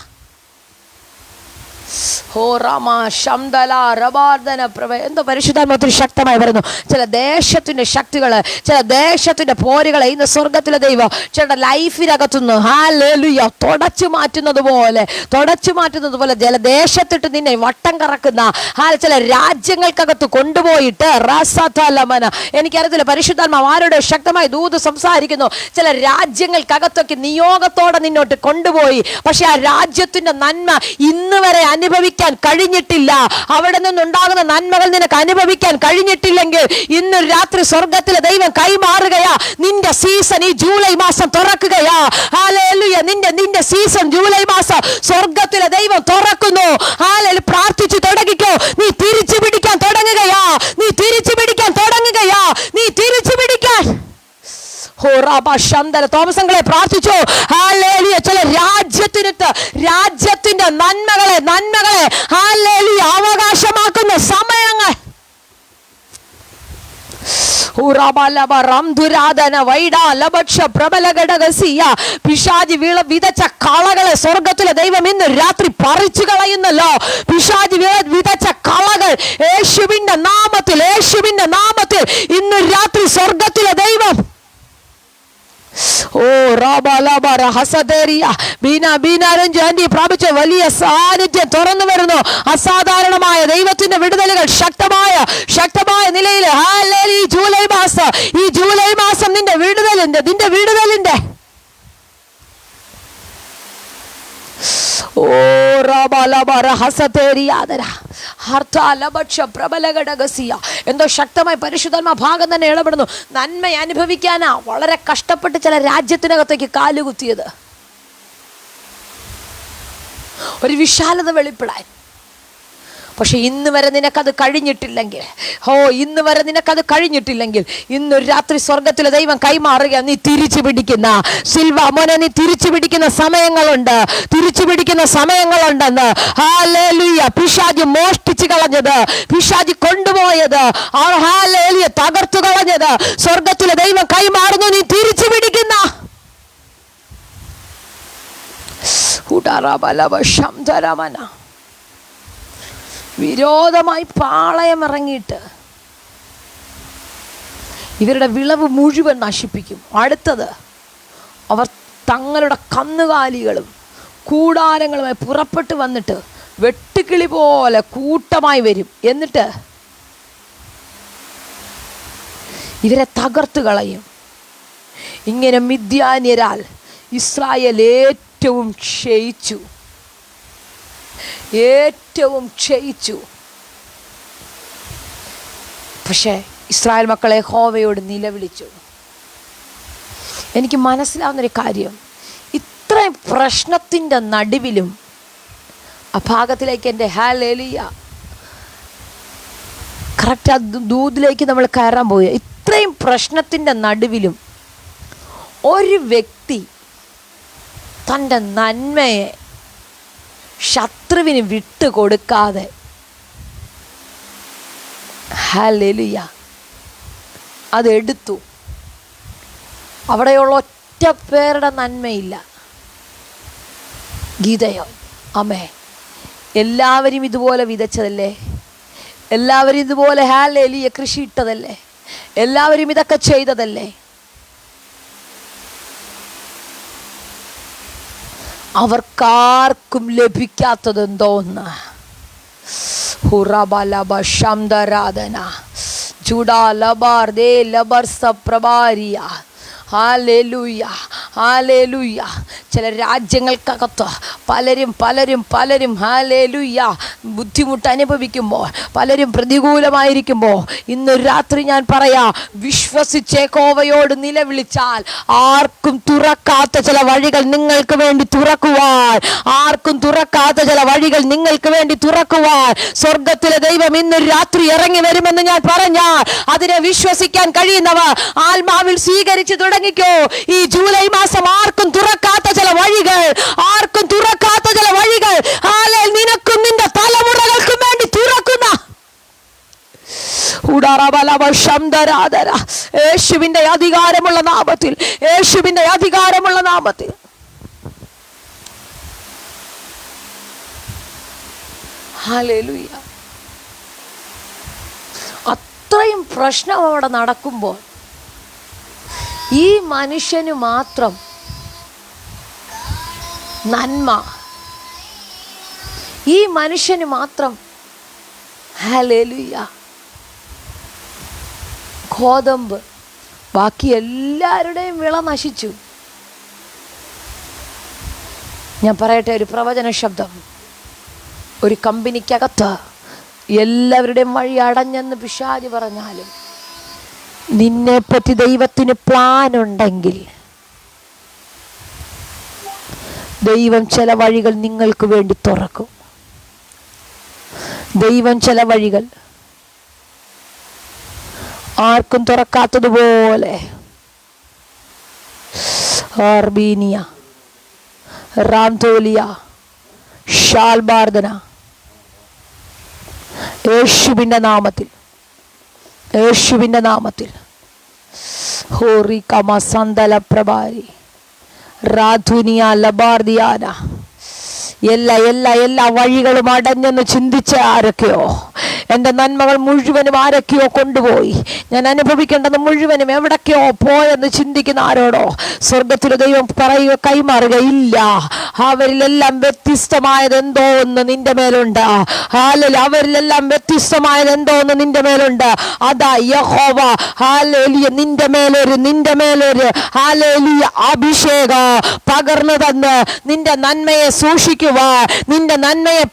എന്തോ പരിശുദ്ധാത്മാവിൽ ശക്തമായി വരുന്നു. ചില ദേശത്തിന്റെ ശക്തികള്, ചില ദേശത്തിന്റെ പോരുകളെ ഇന്ന് സ്വർഗത്തിലെ ദൈവം ചില ലൈഫിനകത്തുനിന്ന് ഹല്ലേലൂയ തുടച്ചു മാറ്റുന്നത് പോലെ ചില ദേശത്തിട്ട് നിന്നെ വട്ടം കറക്കുന്ന ചില രാജ്യങ്ങൾക്കകത്ത് കൊണ്ടുപോയിട്ട് എനിക്കറിയത്തില്ല, പരിശുദ്ധാത്മാവ് ആരോട് ശക്തമായി ദൂത് സംസാരിക്കുന്നു. ചില രാജ്യങ്ങൾക്കകത്തൊക്കെ നിയോഗത്തോടെ നിന്നോട്ട് കൊണ്ടുപോയി, പക്ഷെ ആ രാജ്യത്തിന്റെ നന്മ ഇന്ന് വരെ അനുഭവിക്കാൻ കഴിഞ്ഞിട്ടില്ല. അവിടെ നിന്നുണ്ടാകുന്ന നന്മകൾ നിനക്ക് അനുഭവിക്കാൻ കഴിഞ്ഞിട്ടില്ലെങ്കിൽ ഇന്ന് രാത്രി സ്വർഗത്തിലെ ദൈവം കൈമാറുകയാ. നിന്റെ സീസൺ ഈ ജൂലൈ മാസം തുറക്കുകയാ. ഹല്ലേലൂയ. നിന്റെ സീസൺ ജൂലൈ മാസം സ്വർഗത്തിലെ ദൈവം തുറക്കുന്നു. ഹല്ലേലൂയ. പ്രാർത്ഥിച്ചു തുടങ്ങിക്കോ. നീ തിരിച്ചു പിടിക്കാൻ തുടങ്ങുകയാ. തോമസങ്ങളെ പ്രാർത്ഥിച്ചു. ഹല്ലേലൂയ. ചില രാജ്യത്തിന്റെ നന്മകളെ ഹല്ലേലൂയ അവകാശമാക്കുന്ന സമയങ്ങൾ. പിശാചി വിതച്ച കളകളെ സ്വർഗത്തിലെ ദൈവം ഇന്ന് രാത്രി പറിച്ചു കളയുന്നല്ലോ. പിശാചി വിതച്ച കളകൾ യേശുവിന്റെ നാമത്തിൽ ഇന്ന് രാത്രി സ്വർഗത്തിലെ ദൈവം പ്രാപിച്ച വലിയ സാന്നിധ്യം തുറന്നു വരുന്നു. അസാധാരണമായ ദൈവത്തിന്റെ വിടുതലുകൾ ശക്തമായ നിലയിൽ ഈ ജൂലൈ മാസം നിന്റെ വിടുതലിന്റെ എന്തോ ശക്തമായി പരിശുദ്ധാത്മാ ഭാഗം തന്നെ ഇടപെടുന്നു. നന്മ അനുഭവിക്കാനാ വളരെ കഷ്ടപ്പെട്ട് ചില രാജ്യത്തിനകത്തേക്ക് കാലുകുത്തിയത്. ഒരു വിശാലത വെളിപ്പെടാൻ. പക്ഷെ ഇന്ന് വരെ നിനക്കത് കഴിഞ്ഞിട്ടില്ലെങ്കിൽ ഇന്ന് രാത്രി സ്വർഗത്തിലെ ദൈവം കൈമാറുക. നീ തിരിച്ചു പിടിക്കുന്ന നീ തിരിച്ചു പിടിക്കുന്ന സമയങ്ങളുണ്ടെന്ന്. ഹല്ലേലൂയ. പിശാച് മോഷ്ടിച്ചു കളഞ്ഞത്, പിശാച് കൊണ്ടുപോയത്, ഹല്ലേലൂയ തകർത്തു കളഞ്ഞത് സ്വർഗത്തിലെ ദൈവം കൈമാറുന്നു. നീ തിരിച്ചു പിടിക്കുന്ന വിരോധമായി പാളയമിറങ്ങിയിട്ട് ഇവരുടെ വിളവ് മുഴുവൻ നശിപ്പിക്കും. അടുത്തത്, അവർ തങ്ങളുടെ കന്നുകാലികളും കൂടാരങ്ങളുമായി പുറപ്പെട്ടു വന്നിട്ട് വെട്ടുക്കിളി പോലെ കൂട്ടമായി വരും. എന്നിട്ട് ഇവരെ തകർത്തു കളയും. ഇങ്ങനെ മിദ്യാന്യരാൽ ഇസ്രായേൽ ഏറ്റവും ക്ഷയിച്ചു. പക്ഷേ ഇസ്രായേൽ മക്കളെ യഹോവയോട് നിലവിളിച്ചു. എനിക്ക് മനസ്സിലാവുന്നൊരു കാര്യം, ഇത്രയും പ്രശ്നത്തിൻ്റെ നടുവിലും ആ ഭാഗത്തിലേക്ക് എൻ്റെ ഹല്ലേലൂയ കറക്റ്റ് ആ ദൂതിലേക്ക് നമ്മൾ കയറാൻ പോവുക. ഇത്രയും പ്രശ്നത്തിൻ്റെ നടുവിലും ഒരു വ്യക്തി തൻ്റെ നന്മയെ ശത്രുവിന് വിട്ടുകൊടുക്കാതെ, ഹല്ലേലൂയ, അതെടുത്തു. അവിടെയുള്ള ഒറ്റ പേരുടെ നന്മയില്ല. ഗിദെയോൻ, ആമേൻ. എല്ലാവരും ഇതുപോലെ വിതച്ചതല്ലേ? എല്ലാവരും ഇതുപോലെ ഹല്ലേലൂയ കൃഷി ഇട്ടതല്ലേ? എല്ലാവരും ഇതൊക്കെ ചെയ്തതല്ലേ? അവർക്കാർക്കും ലഭിക്കാത്തതെന്തോന്ന്? ഹുറബലബ ശംദരാധന ചുടാ ലബാർ ദേ ലബർ സപ്രഭാരിയ. Hallelujah, hallelujah. ചില രാജ്യങ്ങൾക്കകത്ത് പലരും പലരും പലരും ഹല്ലേലൂയ ബുദ്ധിമുട്ട് അനുഭവിക്കുമ്പോൾ, പലരും പ്രതികൂലമായിരിക്കുമ്പോൾ, ഇന്നൊരു രാത്രി ഞാൻ പറയാ, വിശ്വസിച്ച് യഹോവയോട് നിലവിളിച്ചാൽ ആർക്കും തുറക്കാത്ത ചില വഴികൾ നിങ്ങൾക്ക് വേണ്ടി തുറക്കുവാൻ, ആർക്കും തുറക്കാത്ത ചില വഴികൾ നിങ്ങൾക്ക് വേണ്ടി തുറക്കുവാൻ സ്വർഗത്തിലെ ദൈവം ഇന്നൊരു രാത്രി ഇറങ്ങി വരുമെന്ന് ഞാൻ പറഞ്ഞാൽ അതിനെ വിശ്വസിക്കാൻ കഴിയുന്നവർ ആത്മാവിൽ സ്വീകരിച്ചു തുടങ്ങിക്കോ. ഈ ജൂലൈ മാസം ആർക്കും തുറക്കാത്ത ചില വഴികൾ, ആർക്കും തുറക്കാത്ത ചില വഴികൾ നിനക്കും നിന്റെ തലമുറകൾക്കും വേണ്ടി തുറക്കുന്ന യേശുവിന്റെ അധികാരമുള്ള നാമത്തിൽ, യേശുവിന്റെ അധികാരമുള്ള നാമത്തിൽ. ഹല്ലേലൂയ. അത്രയും പ്രശ്നം അവിടെ നടക്കുമ്പോൾ ഈ മനുഷ്യന് മാത്രം നന്മ, ഈ മനുഷ്യന് മാത്രം ഹല്ലേലൂയ ഗോതമ്പ്. ബാക്കി എല്ലാവരുടെയും വിള നശിച്ചു. ഞാൻ പറയട്ടെ, ഒരു പ്രവചന ശബ്ദം. ഒരു കമ്പനിക്കകത്ത് എല്ലാവരുടെയും വഴി അടഞ്ഞെന്ന് പിശാച് പറഞ്ഞാലും നിന്നെപ്പറ്റി ദൈവത്തിന് പ്ലാൻ ഉണ്ടെങ്കിൽ ദൈവം ചില വഴികൾ നിങ്ങൾക്ക് വേണ്ടി തുറക്കും. ദൈവം ചില വഴികൾ ആർക്കും തുറക്കാത്തതുപോലെ ആർബീനിയ, റാംതോലിയ, ഷാൽബാർദന, യേശുവിൻ്റെ നാമത്തിൽ, യേശുവിൻ്റെ നാമത്തിൽ. ഹോറി കമ സന്തല പ്രഭാരി റാധുനിയ ലബാർദിയാന. എല്ലാ വഴികളും അടഞ്ഞെന്ന് ചിന്തിച്ച ആരൊക്കെയോ, എൻ്റെ നന്മകൾ മുഴുവനും ആരൊക്കെയോ കൊണ്ടുപോയി, ഞാൻ അനുഭവിക്കേണ്ടത് മുഴുവനും എവിടൊക്കെയോ പോയെന്ന് ചിന്തിക്കുന്ന ആരോടോ സ്വർഗത്തിലെ ദൈവം പറയുക, കൈമാറുകയില്ല. അവരിലെല്ലാം വ്യത്യസ്തമായത് എന്തോ ഒന്ന് നിന്റെ മേലുണ്ട്. അവരിലെല്ലാം വ്യത്യസ്തമായത് എന്തോ ഒന്ന് നിന്റെ മേലുണ്ട്. അതാ യഹോവ ഹല്ലേലൂയ നിന്റെ മേലൊരു ഹല്ലേലൂയ അഭിഷേകം പകർന്നു തന്ന് നിന്റെ നന്മയെ സൂക്ഷിക്കുവാൻ, നിന്റെ നന്മയെ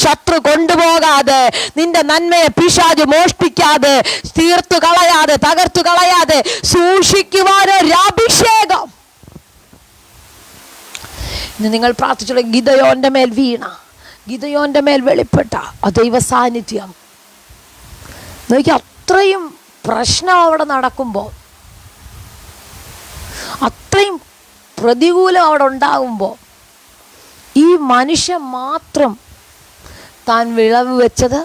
ശത്രു കൊണ്ടുപോകാതെ, നിന്റെ നന്മയെ പിശാച് മോഷ്ടിക്കാതെ, തീർത്തു കളയാതെ, തകർത്തു കളയാതെ സൂക്ഷിക്കുവാനൊരു അഭിഷേകം ഇന്ന് നിങ്ങൾ പ്രാർത്ഥിച്ചുള്ള ഗിദെയോന്റെ മേൽ വീണ, ഗിദെയോന്റെ മേൽ വെളിപ്പെട്ട ആ ദൈവ സാന്നിധ്യം നോക്കി. അത്രയും പ്രശ്നം അവിടെ നടക്കുമ്പോൾ, അത്രയും പ്രതികൂലം അവിടെ ഉണ്ടാകുമ്പോൾ ഈ മനുഷ്യൻ മാത്രം താൻ വിളവ് വെച്ചത്,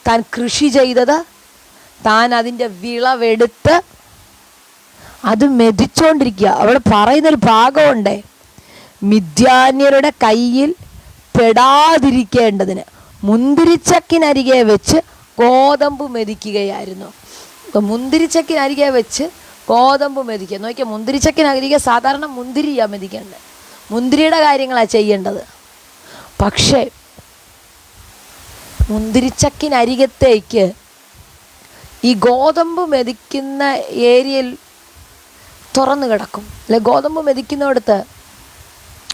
താൻ കൃഷി ചെയ്തത്, താൻ അതിൻ്റെ വിളവെടുത്ത് അത് മെതിച്ചുകൊണ്ടിരിക്കുക. അവിടെ പറയുന്നൊരു ഭാഗമുണ്ട്, മിദ്യാന്യരുടെ കയ്യിൽ പെടാതിരിക്കേണ്ടതിന് മുന്തിരിച്ചക്കിനരികെ വെച്ച് ഗോതമ്പ് മെതിക്കുകയായിരുന്നു. അപ്പം മുന്തിരിച്ചക്കിനരികെ വെച്ച് ഗോതമ്പ് മെതിക്കുക. നോക്കിയാൽ മുന്തിരിച്ചക്കിനരികെ സാധാരണ മുന്തിരിയാണ് മെതിക്കേണ്ടത്, മുന്തിരിയുടെ കാര്യങ്ങളാണ് ചെയ്യേണ്ടത്. പക്ഷേ മുന്തിരിച്ചക്കിനരികത്തേക്ക് ഈ ഗോതമ്പ് മെതിക്കുന്ന ഏരിയയിൽ തുറന്നു കിടക്കും, അല്ലെ ഗോതമ്പ് മെതിക്കുന്നിടത്ത്.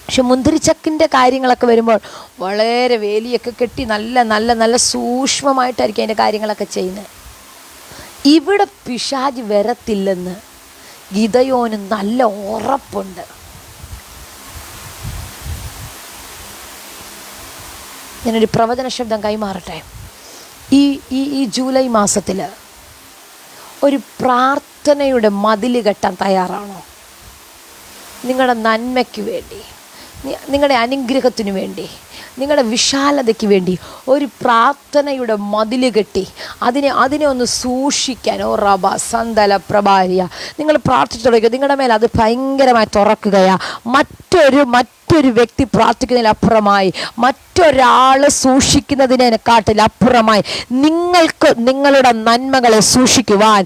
പക്ഷെ മുന്തിരിച്ചക്കിൻ്റെ കാര്യങ്ങളൊക്കെ വരുമ്പോൾ വളരെ വേലിയൊക്കെ കെട്ടി നല്ല നല്ല നല്ല സൂക്ഷ്മമായിട്ടായിരിക്കും അതിൻ്റെ കാര്യങ്ങളൊക്കെ ചെയ്യുന്നത്. ഇവിടെ പിശാച് വരത്തില്ലെന്ന് ഗിദെയോന് നല്ല ഉറപ്പുണ്ട്. ഞാനൊരു പ്രവചന ശബ്ദം കൈമാറട്ടെ. ഈ ജൂലൈ മാസത്തിൽ ഒരു പ്രാർത്ഥനയുടെ മതിൽ കെട്ടാൻ തയ്യാറാണോ? നിങ്ങളുടെ നന്മയ്ക്ക് വേണ്ടി, നിങ്ങളുടെ അനുഗ്രഹത്തിനു വേണ്ടി, നിങ്ങളുടെ വിശാലതയ്ക്ക് വേണ്ടി ഒരു പ്രാർത്ഥനയുടെ മതിൽ കെട്ടി അതിനെ ഒന്ന് സൂക്ഷിക്കാൻ റബ സന്തല പ്രഭാരിയ നിങ്ങൾ പ്രാർത്ഥിച്ചു തുടങ്ങുക. നിങ്ങളുടെ മേൽ അത് ഭയങ്കരമായി തുറക്കുകയാണ്. മറ്റൊരു വ്യക്തി പ്രാർത്ഥിക്കുന്നതിലപ്പുറമായി, മറ്റൊരാൾ സൂക്ഷിക്കുന്നതിനെക്കാട്ടിലപ്പുറമായി നിങ്ങൾക്ക് നിങ്ങളുടെ നന്മകളെ സൂക്ഷിക്കുവാൻ,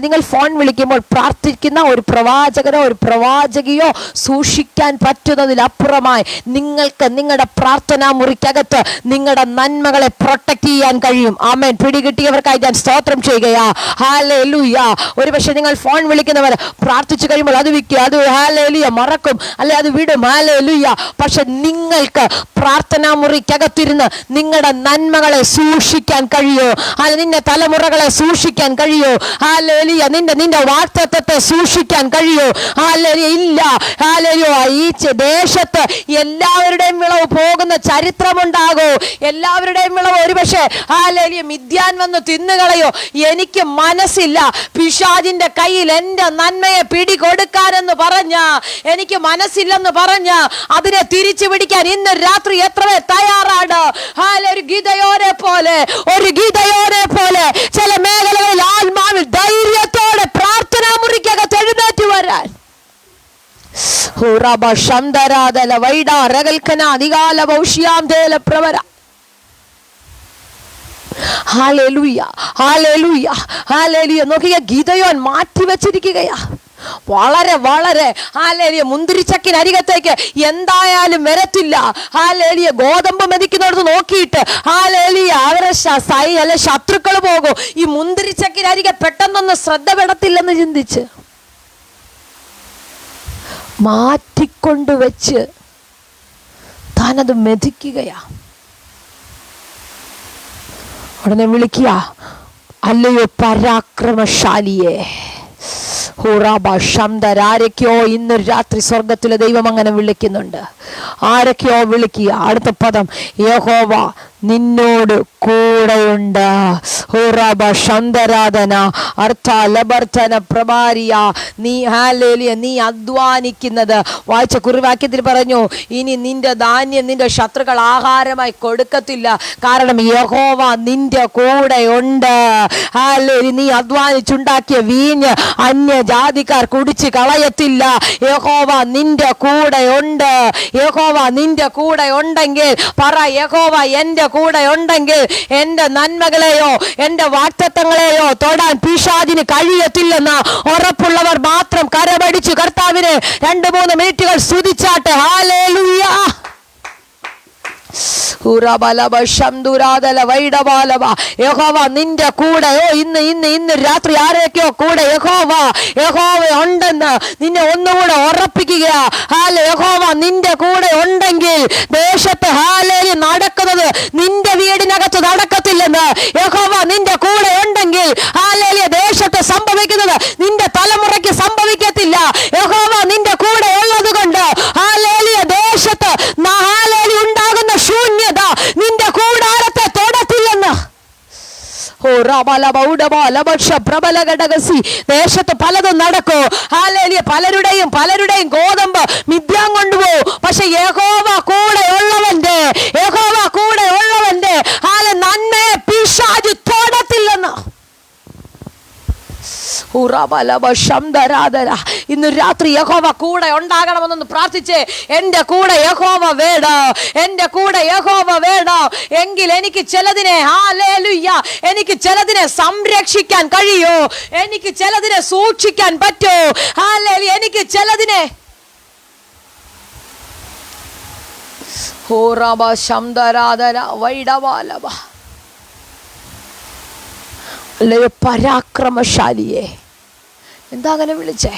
നിങ്ങൾ ഫോൺ വിളിക്കുമ്പോൾ പ്രാർത്ഥിക്കുന്ന ഒരു പ്രവാചകനോ ഒരു പ്രവാചകിയോ സൂക്ഷിക്കാൻ പറ്റുന്നതിലപ്പുറമായി നിങ്ങൾക്ക് നിങ്ങളുടെ പ്രാർത്ഥനാ മുറിക്കകത്ത് നിങ്ങളുടെ നന്മകളെ പ്രൊട്ടക്ട് ചെയ്യാൻ കഴിയും. ആമേൻ. പിടികിട്ടിയവർക്കായി ഞാൻ സ്തോത്രം ചെയ്യുകയാ. ഹല്ലേലൂയ. ഒരു പക്ഷെ നിങ്ങൾ ഫോൺ വിളിക്കുന്നവർ പ്രാർത്ഥിച്ചു കഴിയുമ്പോൾ അത് വിൽക്കുക, അത് ഹല്ലേലൂയ മറക്കും, അല്ലെ അത് വിടും. ഹല്ലേലൂയ. പക്ഷെ നിങ്ങൾക്ക് പ്രാർത്ഥനാ മുറിക്കകത്തിരുന്ന് നിങ്ങളുടെ നന്മകളെ സൂക്ഷിക്കാൻ കഴിയോ? നിന്റെ തലമുറകളെ സൂക്ഷിക്കാൻ കഴിയോ? ഹല്ലേലൂയ. നിന്റെ വാഗ്ദത്തത്തെ സൂക്ഷിക്കാൻ കഴിയോ? ഹല്ലേലൂയ. ഇല്ല. ഹല്ലേലൂയ. ഈ ദേശത്ത് എല്ലാവരുടെയും വിളവ് പോകുന്ന ചരിത്രമുണ്ടാകോ? എല്ലാവരുടെയും വിളവ് ഒരുപക്ഷെ ഹല്ലേലൂയ മിദ്യാൻ വന്ന് തിന്നുകളയോ? എനിക്ക് മനസ്സില്ല. പിശാചിന്റെ കയ്യിൽ എൻ്റെ നന്മയെ പിടികൊടുക്കാനെന്ന് പറഞ്ഞ, എനിക്ക് മനസ്സില്ലെന്ന് പറഞ്ഞ അതിനെ തിരിച്ചു പിടിക്കാൻ ഇന്ന് രാത്രി എത്ര തയ്യാറാണ്? ഒരു ഗീതയോരെ പോലെ ചില മേഖലകളിൽ ആത്മാവിൽ ധൈര്യത്തോടെ പ്രാർത്ഥനാ മുറിക്കകത്ത് എഴുന്നേറ്റ് വരാൻ. നോക്കിയ ഗീതയോൻ മാറ്റിവെച്ചിരിക്കുകയാ. വളരെ ഹാലേലിയ മുന്തിരിച്ചക്കിനരികത്തേക്ക് എന്തായാലും വരത്തില്ല. ഹാലേലിയ ഗോതമ്പ് മെതിക്കുന്നിടത്ത് നോക്കിയിട്ട് ഹാലേലിയ അവരെ ശത്രുക്കൾ പോകും. ഈ മുന്തിരിച്ചക്കിനരികെ പെട്ടെന്നൊന്നും ശ്രദ്ധ പെടത്തില്ലെന്ന് ചിന്തിച്ച് മാറ്റിക്കൊണ്ടുവച്ച് താനത് മെതിക്കുകയാ. ഉടനെ വിളിക്കുക, അല്ലയോ പരാക്രമശാലിയെ. ആരൊക്കെയോ ഇന്ന് രാത്രി സ്വർഗത്തിലെ ദൈവം അങ്ങനെ വിളിക്കുന്നുണ്ട്. ആരൊക്കെയോ വിളിക്കുക. അടുത്ത പദം, യഹോവ നിന്നോട് കൂടെയുണ്ട്. നീ അധ്വാനിക്കുന്നത് വായിച്ച കുറിവാക്യത്തിൽ പറഞ്ഞു, ഇനി നിന്റെ ധാന്യം നിന്റെ ശത്രുക്കൾ ആഹാരമായി കൊടുക്കത്തില്ല, കാരണം യഹോവ നിന്റെ കൂടെയുണ്ട്. നീ അധ്വാനിച്ചുണ്ടാക്കിയ വീഞ്ഞ് അന്യജാതിക്കാർ കുടിച്ച് കളയത്തില്ല. യഹോവ നിന്റെ കൂടെയുണ്ട്. യഹോവ നിന്റെ കൂടെ ഉണ്ടെങ്കിൽ പറ, യഹോവ എൻ്റെ കൂടെ ഉണ്ടെങ്കിൽ എൻ്റെ നന്മകളെയോ എൻ്റെ വാഗ്ദത്തങ്ങളെയോ തൊടാൻ പിശാചിന് കഴിയത്തില്ലെന്ന് ഉറപ്പുള്ളവർ മാത്രം കരപടിച്ചു കർത്താവിനെ 2-3 മിനിറ്റുകൾ സ്തുതിച്ചാട്ടെ. ഹല്ലേലൂയ. യഹോവ നിന്റെ കൂടെ. ഇന്ന് രാത്രി ആരൊക്കെയോ കൂടെ യഹോവ ഉണ്ടെന്ന് നിന്നെ ഒന്നുകൂടെ ഉറപ്പിക്കുക. യഹോവ നിന്റെ കൂടെ ഉണ്ടെങ്കിൽ ദേശത്ത് നടക്കുന്നത് നിന്റെ വീടിനകത്ത് നടക്കത്തില്ലെന്ന്. യഹോവ നിന്റെ കൂടെ ഉണ്ടെങ്കിൽ ദേശത്ത് സംഭവിക്കുന്നത് നിന്റെ തലമുറയ്ക്ക് സംഭവിക്കത്തില്ല. യഹോവ നിന്റെ കൂടെ ഉള്ളത് കൊണ്ട് ദേശത്ത് ഉണ്ടാകുന്ന ശൂന്യത നിന്റെ കൂടാരത്തെ തൊടത്തില്ലെന്ന്. ദേശത്ത് പലതും നടക്കൂ. പലരുടെയും ഗോതമ്പ് മിഥ്യാൻ കൊണ്ടുപോകും. പക്ഷെ യഹോവ കൂടെ ഉള്ളവന്റെ നന്മയെ പിശാച് തൊടത്തില്ലെന്ന്. ഇന്ന് രാത്രി യഹോവ കൂടെ ഉണ്ടാകണമെന്നൊന്ന് പ്രാർത്ഥിച്ചേ. എൻ്റെ കൂടെ യഹോവ വേണം, എൻ്റെ കൂടെ യഹോവ വേണം. എങ്കിൽ എനിക്ക് ചിലതിനെ എനിക്ക് ചിലതിനെ സംരക്ഷിക്കാൻ കഴിയോ? എനിക്ക് ചിലതിനെ സൂക്ഷിക്കാൻ പറ്റോ? എനിക്ക് ചിലതിനെ അല്ലയോ പരാക്രമശാലിയെ. എന്താ അങ്ങനെ വിളിച്ചേ?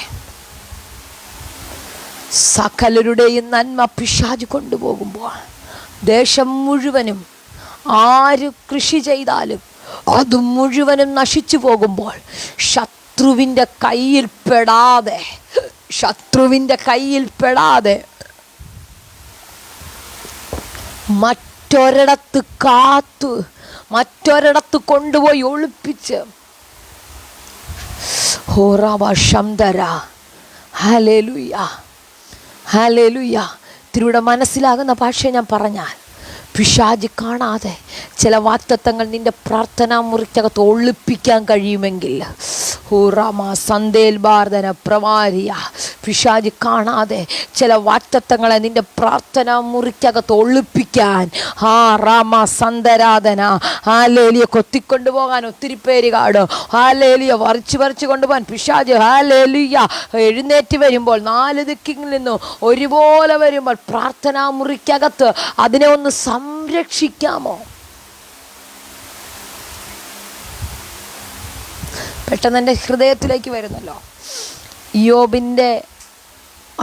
സകലരുടെയും നന്മ പിശാച് കൊണ്ടുപോകുമ്പോൾ, ദേശം മുഴുവനും ആര് കൃഷി ചെയ്താലും അത് മുഴുവനും നശിച്ചു പോകുമ്പോൾ, ശത്രുവിൻ്റെ കയ്യിൽ പെടാതെ മറ്റൊരിടത്ത് കാത്തു മറ്റൊരിടത്ത് കൊണ്ടുപോയി ഒളിപ്പിച്ച് ഇത്തിരിയുടെ മനസ്സിലാകുന്ന ഭാഷ ഞാൻ പറഞ്ഞാൽ, പിശാച് കാണാതെ ചില വാഗ്ദത്തങ്ങൾ നിന്റെ പ്രാർത്ഥനാ മുറിക്കകത്ത് ഒളിപ്പിക്കാൻ കഴിയുമെങ്കിൽ, പിശാച് കാണാതെ ചില വാഗ്ദത്തങ്ങളെ നിന്റെ പ്രാർത്ഥനാ മുറിക്കകത്ത് ഒളിപ്പിക്കാൻ ഹാലേലിയ കൊത്തിക്കൊണ്ടുപോകാൻ ഒത്തിരി പേര് കാണും. ഹാലേലിയ വറിച്ചു കൊണ്ടുപോകാൻ പിശാച് ഹാലേലിയ എഴുന്നേറ്റ് വരുമ്പോൾ, 4 ദിക്കിൽ നിന്നും ഒരുപോലെ വരുമ്പോൾ പ്രാർത്ഥനാ മുറിക്കകത്ത് അതിനെ ഒന്ന് സംരക്ഷിക്കാമോ? പെട്ടെന്ന് എൻ്റെ ഹൃദയത്തിലേക്ക് വരുന്നല്ലോ, യോബിൻ്റെ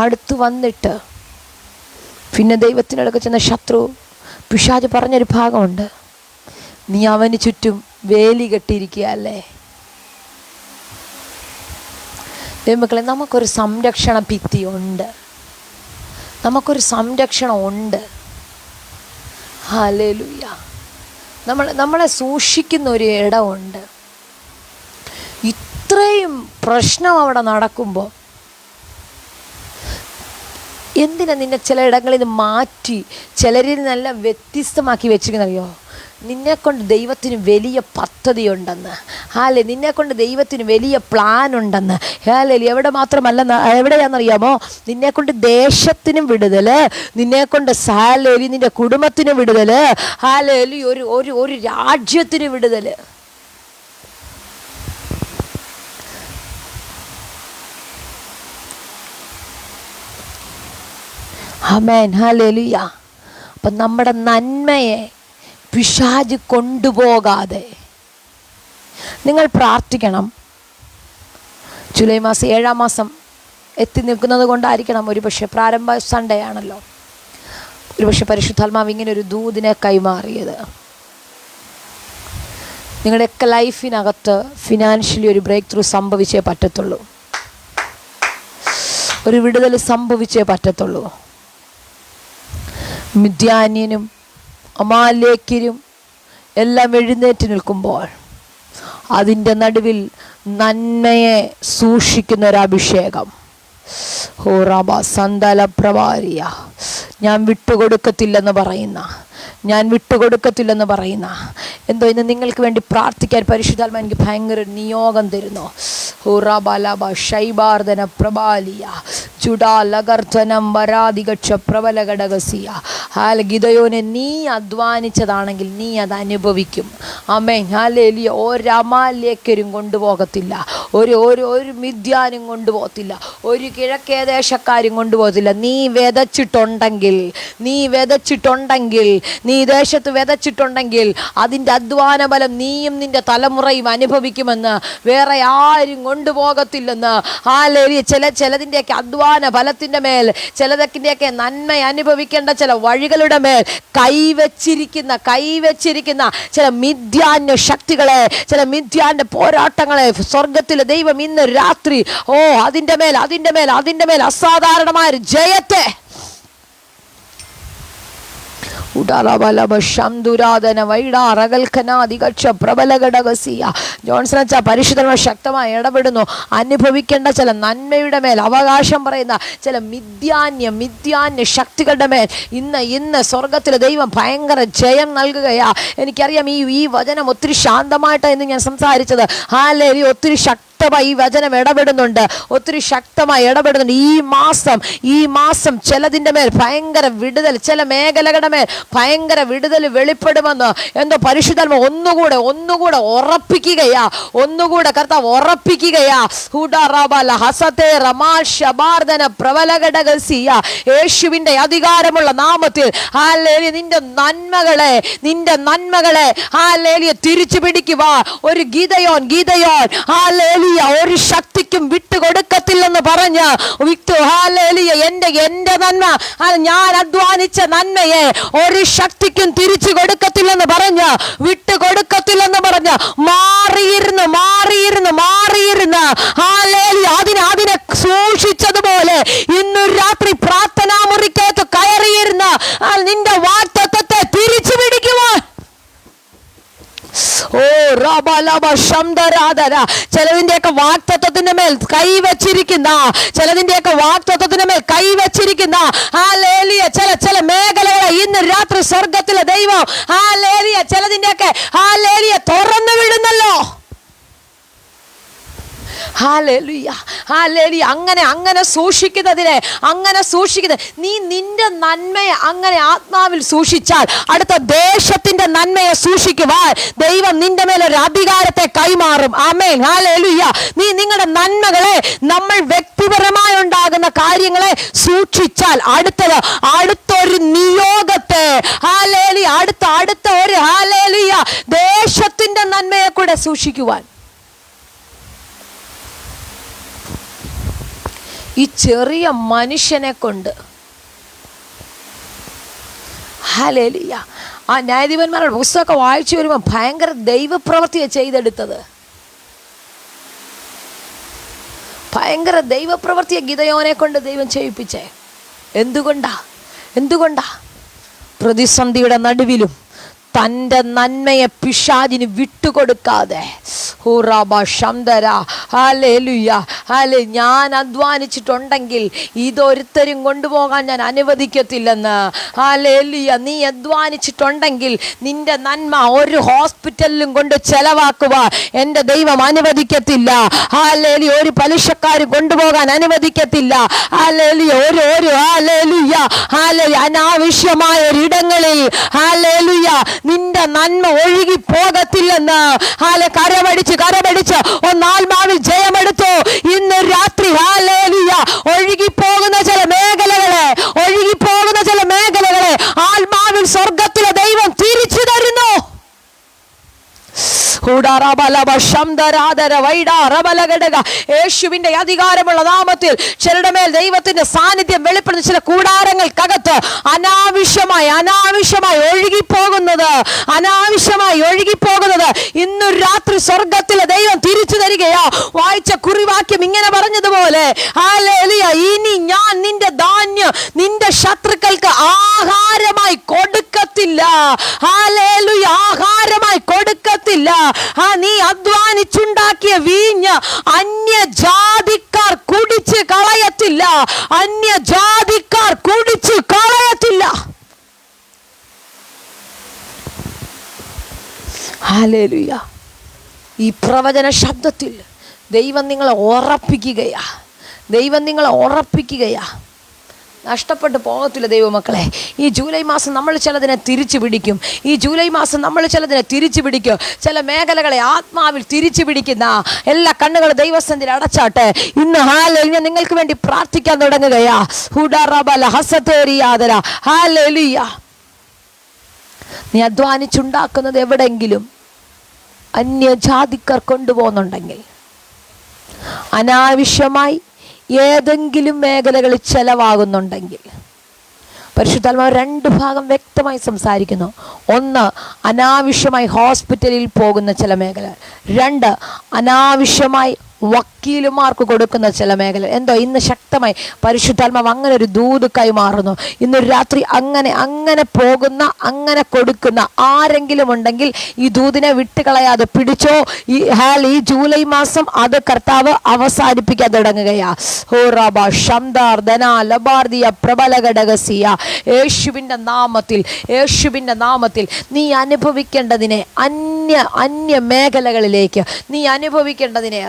അടുത്ത് വന്നിട്ട് പിന്നെ ദൈവത്തിനടുക്ക് ചെന്ന ശത്രു പിശാച് പറഞ്ഞൊരു ഭാഗമുണ്ട്, നീ അവന് ചുറ്റും വേലി കെട്ടിയിരിക്കുക അല്ലേ. ദൈവമക്കളെ, നമുക്കൊരു സംരക്ഷണ ഭിത്തിയുണ്ട്, നമുക്കൊരു സംരക്ഷണം ഉണ്ട്. ഹല്ലേലൂയ. നമ്മളെ സൂക്ഷിക്കുന്ന ഒരു ഇടമുണ്ട്. ഇത്രയും പ്രശ്നം അവിടെ നടക്കുമ്പോൾ എന്തിനാ നിന്നെ ചില ഇടങ്ങളിൽ നിന്ന് മാറ്റി ചിലരിൽ നല്ല വ്യത്യസ്തമാക്കി വെച്ചിരിക്കുന്നറിയോ? നിന്നെക്കൊണ്ട് ദൈവത്തിന് വലിയ പദ്ധതിയുണ്ടെന്ന്. ഹാലെ, നിന്നെക്കൊണ്ട് ദൈവത്തിന് വലിയ പ്ലാൻ ഉണ്ടെന്ന്. ഹാലെ, എവിടെയാണെന്നറിയാമോ? നിന്നെക്കൊണ്ട് ദേശത്തിനും വിടുതൽ, നിന്നെക്കൊണ്ട് ഹാലേലി നിന്റെ കുടുംബത്തിന് വിടുതൽ, ഹാലേലി ഒരു രാജ്യത്തിന് വിടുതൽ. ആമേൻ, ഹല്ലേലൂയ. അപ്പം നമ്മുടെ നന്മയെ പിശാച് കൊണ്ടുപോകാതെ നിങ്ങൾ പ്രാർത്ഥിക്കണം. ജൂലൈ മാസം 7-ാം മാസം എത്തി നിൽക്കുന്നത് കൊണ്ടായിരിക്കണം ഒരുപക്ഷെ, പ്രാരംഭ സൺഡേ ആണല്ലോ, ഒരുപക്ഷെ പരിശുദ്ധാത്മാവ് ഇങ്ങനെ ഒരു ദൂതിനെ കൈമാറിയത്. നിങ്ങളുടെയൊക്കെ ലൈഫിനകത്ത് ഫിനാൻഷ്യലി ഒരു ബ്രേക്ക് ത്രൂ സംഭവിച്ചേ പറ്റത്തുള്ളൂ, ഒരു വിടുതൽ സംഭവിച്ചേ പറ്റത്തുള്ളൂ. മിദ്യാന്യനും അമാലേക്യരും എല്ലാം എഴുന്നേറ്റ് നിൽക്കുമ്പോൾ അതിൻ്റെ നടുവിൽ നന്മയെ സൂക്ഷിക്കുന്ന ഒരഭിഷേകം. ഞാൻ വിട്ടുകൊടുക്കത്തില്ലെന്ന് പറയുന്ന എന്തോ ഇന്ന് നിങ്ങൾക്ക് വേണ്ടി പ്രാർത്ഥിക്കാൻ പരിശുദ്ധാത്മാവ് എനിക്ക് ഭയങ്കര നിയോഗം തരുന്നു. ഗിദയോനെ, നീ അധ്വാനിച്ചതാണെങ്കിൽ നീ അത് അനുഭവിക്കും. ആമേൻ, ഹല്ലേലൂയ. ഒരമാലേക്യരും കൊണ്ടുപോകത്തില്ല, ഒരു മിദ്യാനും കൊണ്ടുപോകത്തില്ല, ഒരു കിഴക്കേ ദേശക്കാരും കൊണ്ടുപോകത്തില്ല. നീ വിതച്ചിട്ടുണ്ടെങ്കിൽ, നീ ദേശത്ത് വിതച്ചിട്ടുണ്ടെങ്കിൽ അതിൻ്റെ അധ്വാന ഫലം നീയും നിന്റെ തലമുറയും അനുഭവിക്കുമെന്ന്, വേറെ ആരും കൊണ്ടുപോകത്തില്ലെന്ന്. ഹല്ലേലൂയ. ചിലതിൻ്റെയൊക്കെ അധ്വാന ഫലത്തിൻ്റെ മേൽ, ചിലതൊക്കെയൊക്കെ നന്മ അനുഭവിക്കേണ്ട ചില വഴികളുടെ മേൽ കൈവച്ചിരിക്കുന്ന ചില മിഥ്യാന്യ ശക്തികളെ, ചില മിഥ്യാന്റെ പോരാട്ടങ്ങളെ സ്വർഗത്തിലെ ദൈവം ഇന്ന് രാത്രി അതിൻ്റെ മേൽ അസാധാരണമായ ജയത്തെ ജോൺസൺ പരിശുദ്ധമായി ശക്തമായി ഇടപെടുന്നു. അനുഭവിക്കേണ്ട ചില നന്മയുടെ മേൽ അവകാശം പറയുന്ന ചില മിഥ്യാന്യ ശക്തികളുടെ മേൽ ഇന്ന് സ്വർഗത്തിലെ ദൈവം ഭയങ്കര ജയം നൽകുകയാ. എനിക്കറിയാം ഈ വചനം ഒത്തിരി ശാന്തമായിട്ടാണ് ഇന്ന് ഞാൻ സംസാരിച്ചത്. ഹല്ലേലൂയ. ഒത്തിരി ഈ വചനം ഒത്തിരി ശക്തമായി ഇടപെടുന്നുണ്ട്. ഈ മാസം ചിലതിൻ്റെ മേൽ ഭയങ്കര വിടുതൽ, ചില മേഖലകളുടെ മേൽ ഭയങ്കര വിടുതൽ വെളിപ്പെടുമെന്ന് എന്തോ പരിശുദ്ധാത്മാവ് ഒന്നുകൂടെ ഉറപ്പിക്കുകയാ. കർത്താവ് ഉറപ്പിക്കുകയാ. യേശുവിന്റെ അധികാരമുള്ള നാമത്തിൽ ഹല്ലേലൂയ. നിന്റെ നന്മകളെ ഹല്ലേലൂയ തിരിച്ചു പിടിക്കുക. ഒരു ഗിദയോൻ ഹല്ലേലൂയ ഒരു ശക്തിക്കും വിട്ടുകൊടുക്കത്തില്ലെന്ന് പറഞ്ഞ് ഹല്ലേലൂയ. എന്റെ നന്മ, ഞാൻ അധ്വാനിച്ച നന്മയെ ഒരു ശക്തിക്കും തിരിച്ചു കൊടുക്കത്തില്ലെന്ന് പറഞ്ഞ്, വിട്ടുകൊടുക്കത്തില്ലെന്ന് പറഞ്ഞ് മാറിയിരുന്ന് ഹല്ലേലൂയ അതിനെ സൂക്ഷിച്ചതുപോലെ ഇന്നു രാത്രി പ്രാർത്ഥനാ മുറിക്കകത്ത് കയറിയിരുന്ന് നിന്റെ വാഗ്ദത്തത്തെ തിരിച്ചു പിടിക്കുവാൻ ചിലതിന്റെയൊക്കെ വാഗ്ദത്തത്തിന്റെ മേൽ കൈവച്ചിരിക്കുന്ന ഹല്ലേലൂയ ചില മേഖലകളെ ഇന്ന് രാത്രി സ്വർഗത്തിലെ ദൈവം ഹല്ലേലൂയ ചിലതിന്റെയൊക്കെ ഹല്ലേലൂയ തുറന്നു വിടുന്നല്ലോ. Hallelujah hallelujah. അങ്ങനെ സൂക്ഷിക്കുന്നത് നീ നിന്റെ നന്മയെ അങ്ങനെ ആത്മാവിൽ സൂക്ഷിച്ചാൽ അടുത്ത ദേശത്തിന്റെ നന്മയെ സൂക്ഷിക്കുവാൻ ദൈവം നിന്റെ മേലൊരു അധികാരത്തെ കൈമാറും. Amen hallelujah. നീ നിങ്ങളുടെ നന്മകളെ, നമ്മൾ വ്യക്തിപരമായി ഉണ്ടാകുന്ന കാര്യങ്ങളെ സൂക്ഷിച്ചാൽ അടുത്തൊരു നിയോഗത്തെ ഹല്ലേലൂയ അടുത്ത ഒരു ഹല്ലേലൂയ ദേശത്തിന്റെ നന്മയെ കൂടെ സൂക്ഷിക്കുവാൻ ഈ ചെറിയ മനുഷ്യനെ കൊണ്ട് ഹല്ലേലൂയ. ആ ന്യായാധിപന്മാരുടെ പുസ്തകമൊക്കെ വായിച്ചു വരുമ്പോൾ ഭയങ്കര ദൈവപ്രവൃത്തിയെ ചെയ്തെടുത്തത്. ഭയങ്കര ദൈവപ്രവൃത്തിയെ ഗിദെയോനെ കൊണ്ട് ദൈവം ചെയ്യിപ്പിച്ചേ. എന്തുകൊണ്ടാ പ്രതിസന്ധിയുടെ നടുവിലും തൻ്റെ നന്മയെ പിശാചിന് വിട്ടുകൊടുക്കാതെ ഞാൻ അധ്വാനിച്ചിട്ടുണ്ടെങ്കിൽ ഇതൊരുത്തരും കൊണ്ടുപോകാൻ ഞാൻ അനുവദിക്കത്തില്ലെന്ന്. ഹല്ലേലൂയ. നീ അധ്വാനിച്ചിട്ടുണ്ടെങ്കിൽ നിന്റെ നന്മ ഒരു ഹോസ്പിറ്റലിലും കൊണ്ട് ചെലവാക്കുവാൻ എൻ്റെ ദൈവം അനുവദിക്കത്തില്ല. ഹല്ലേലൂയ. ഒരു പലിശക്കാർ കൊണ്ടുപോകാൻ അനുവദിക്കത്തില്ല. ഹല്ലേലൂയ. അനാവശ്യമായ ഒരിടങ്ങളിൽ ഹല്ലേലൂയ നിന്റെ നന്മ ഒഴുകി പോകത്തില്ലെന്ന് കരപടിച്ച് ഒന്നാത്മാവിൽ ജയമെടുത്തു. ഇന്ന് രാത്രി ഹല്ലേലൂയ ഒഴുകിപ്പോകുന്ന ചില മേഖലകളെ ആത്മാവിൽ സ്വർഗത്തിലെ ദൈവം തിരിച്ചു തരുന്നു. യേശുവിന്റെ അധികാരമുള്ള നാമത്തിൽ ചിലരുടെ മേൽ ദൈവത്തിന്റെ സാന്നിധ്യം വെളിപ്പെടുന്ന ചില കൂടാരങ്ങൾക്കകത്ത് അനാവശ്യമായി ഒഴുകിപ്പോകുന്നത് ഇന്നു രാത്രി സ്വർഗത്തിലെ ദൈവം തിരിച്ചു തരികയാ. വായിച്ച കുറിവാക്യം ഇങ്ങനെ പറഞ്ഞതുപോലെ ഹല്ലേലൂയ, ഇനി ഞാൻ നിന്റെ ധാന്യം നിന്റെ ശത്രുക്കൾക്ക് ആഹാരമായി കൊടുക്കത്തില്ല. ഹല്ലേലൂയ. ആഹാരമായി കൊടുക്കത്തില്ല. നീ അധ്വാനിച്ചുണ്ടാക്കിയ വീഞ്ഞ് അന്യജാതിക്കാർ കുടിച്ച് കളയത്തില്ല. ഹല്ലേലൂയ. ഈ പ്രവചന ശബ്ദത്തിൽ ദൈവം നിങ്ങളെ ഉറപ്പിക്കുകയാ. നഷ്ടപ്പെട്ടു പോകത്തില്ല ദൈവമക്കളെ. ഈ ജൂലൈ മാസം നമ്മൾ ചിലതിനെ തിരിച്ചു പിടിക്കും. ചില മേഖലകളെ ആത്മാവിൽ തിരിച്ചു പിടിക്കുന്ന എല്ലാ കണ്ണുകളും ദൈവസന്നിധിയിൽ അടച്ചാട്ടെ. ഇന്ന് ഹല്ലേലൂയ നിങ്ങൾക്ക് വേണ്ടി പ്രാർത്ഥിക്കാൻ തുടങ്ങുകയാ. ഹല്ലേലൂയ. നീ അധ്വാനിച്ചുണ്ടാക്കുന്നത് എവിടെങ്കിലും അന്യജാതിക്കാർ കൊണ്ടുപോകുന്നുണ്ടെങ്കിൽ, അനാവശ്യമായി ഏതെങ്കിലും മേഖലകളിൽ ചെലവാകുന്നുണ്ടെങ്കിൽ, പരിശുദ്ധാത്മാവ് രണ്ട് ഭാഗം വ്യക്തമായി സംസാരിക്കുന്നു. ഒന്ന്, അനാവശ്യമായി ഹോസ്പിറ്റലിൽ പോകുന്ന ചില മേഖല. രണ്ട്, അനാവശ്യമായി വക്കീലുമാർക്ക് കൊടുക്കുന്ന ചില മേഖല. ഇന്ന് ശക്തമായി പരിശുദ്ധാത്മാവ് അങ്ങനെ ഒരു ദൂത് കൈമാറുന്നു. ഇന്നൊരു രാത്രി അങ്ങനെ പോകുന്ന, അങ്ങനെ കൊടുക്കുന്ന ആരെങ്കിലും ഉണ്ടെങ്കിൽ ഈ ദൂതിനെ വിട്ടുകളയാതെ പിടിച്ചോ. ഈ ജൂലൈ മാസം അത് കർത്താവ് അവസാനിപ്പിക്കാൻ തുടങ്ങുകയാ. യേശുവിൻ്റെ നാമത്തിൽ നീ അനുഭവിക്കേണ്ടതിനെ അന്യ മേഖലകളിലേക്ക് നീ അനുഭവിക്കേണ്ടതിനെ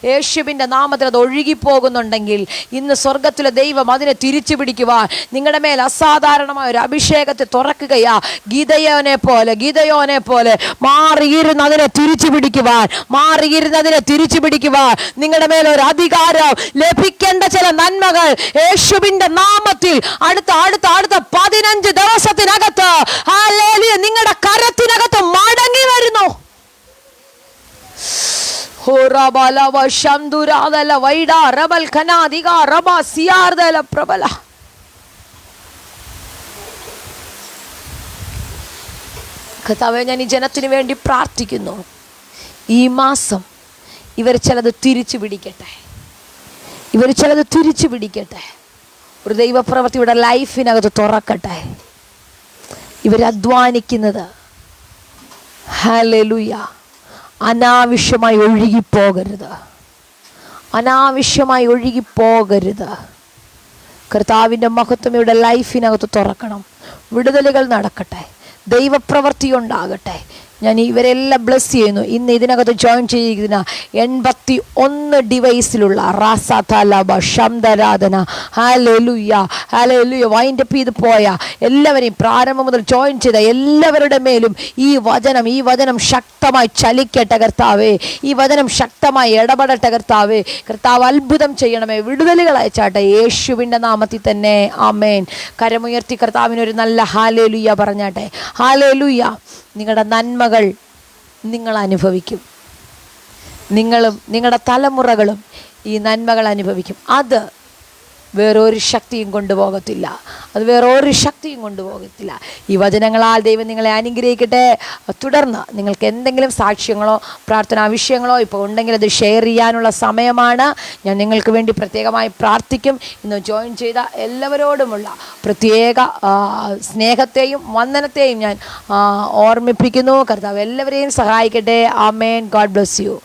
യേശുവിൻ്റെ നാമത്തിൽ അത് ഒഴുകിപ്പോകുന്നുണ്ടെങ്കിൽ ഇന്ന് സ്വർഗത്തിലെ ദൈവം അതിനെ തിരിച്ചു പിടിക്കുവാൻ നിങ്ങളുടെ മേൽ അസാധാരണമായ ഒരു അഭിഷേകത്തെ തുറക്കുകയാ. ഗിദെയോനെ പോലെ മാറിയിരുന്നതിനെ തിരിച്ചു പിടിക്കുവാൻ നിങ്ങളുടെ മേൽ ഒരു അധികാരം ലഭിക്കേണ്ട ചില നന്മകൾ യേശുവിൻ്റെ നാമത്തിൽ അടുത്ത 15 ദിവസത്തിനകത്ത് ഹല്ലേലൂയ നിങ്ങളുടെ കരത്തിനകത്ത് മടങ്ങി വരുന്നു. കർത്താവേ, ഞാൻ ഈ ജനത്തിന് വേണ്ടി പ്രാർത്ഥിക്കുന്നു. ഈ മാസം ഇവർ ചിലത് തിരിച്ചു പിടിക്കട്ടെ. ഒരു ദൈവപ്രവൃത്തി ഇവിടെ ലൈഫിനകത്ത് തുറക്കട്ടെ. ഇവരധ്വാനിക്കുന്നത് ഹല്ലേലൂയ അനാവശ്യമായി ഒഴുകിപ്പോകരുത്, അനാവശ്യമായി ഒഴുകിപ്പോകരുത്. കർത്താവിൻ്റെ മഹത്വം ഇവിടെ ലൈഫിനകത്ത് തുറക്കണം. വിടുതലുകൾ നടക്കട്ടെ, ദൈവപ്രവൃത്തി ഉണ്ടാകട്ടെ. ഞാൻ ഇവരെല്ലാം ബ്ലെസ് ചെയ്യുന്നു. ഇന്ന് ഇതിനകത്ത് ജോയിൻ ചെയ്തിരിക്കുന്ന 81 ഡിവൈസിലുള്ള റാസാതാലാബ ശബ്ദരാധന ഹല്ലേലൂയ ഹല്ലേലൂയ വൈൻഡപ്പ് ചെയ്ത് പോയ എല്ലാവരെയും, പ്രാരംഭം മുതൽ ജോയിൻ ചെയ്ത എല്ലാവരുടെ മേലും ഈ വചനം ശക്തമായി ചലിക്കട്ടെ കർത്താവേ. ഈ വചനം ശക്തമായി ഇടപെടട്ടെ കർത്താവേ. കർത്താവ് അത്ഭുതം ചെയ്യണമേ, വിടുതലുകൾ അയച്ചാട്ടെ യേശുവിൻ്റെ നാമത്തിൽ തന്നെ ആമേൻ. കരമുയർത്തി കർത്താവിനൊരു നല്ല ഹല്ലേലൂയ പറഞ്ഞാട്ടെ. ഹല്ലേലൂയ. നിങ്ങളുടെ നന്മകൾ നിങ്ങൾ അനുഭവിക്കും. നിങ്ങളും നിങ്ങളുടെ തലമുറകളും ഈ നന്മകൾ അനുഭവിക്കും. അത് വേറൊരു ശക്തിയും കൊണ്ടുപോകത്തില്ല, ഈ വചനങ്ങളാൽ ദൈവം നിങ്ങളെ അനുഗ്രഹിക്കട്ടെ. തുടർന്ന് നിങ്ങൾക്ക് എന്തെങ്കിലും സാക്ഷ്യങ്ങളോ പ്രാർത്ഥനാ വിഷയങ്ങളോ ഇപ്പോൾ ഉണ്ടെങ്കിൽ അത് ഷെയർ ചെയ്യാനുള്ള സമയമാണ്. ഞാൻ നിങ്ങൾക്ക് വേണ്ടി പ്രത്യേകമായി പ്രാർത്ഥിക്കും. ഇന്ന് ജോയിൻ ചെയ്ത എല്ലാവരോടുമുള്ള പ്രത്യേക സ്നേഹത്തെയും വന്ദനത്തെയും ഞാൻ ഓർമ്മിപ്പിക്കുന്നു. കർത്താവ് എല്ലാവരെയും സഹായിക്കട്ടെ. ആമേൻ. God bless U.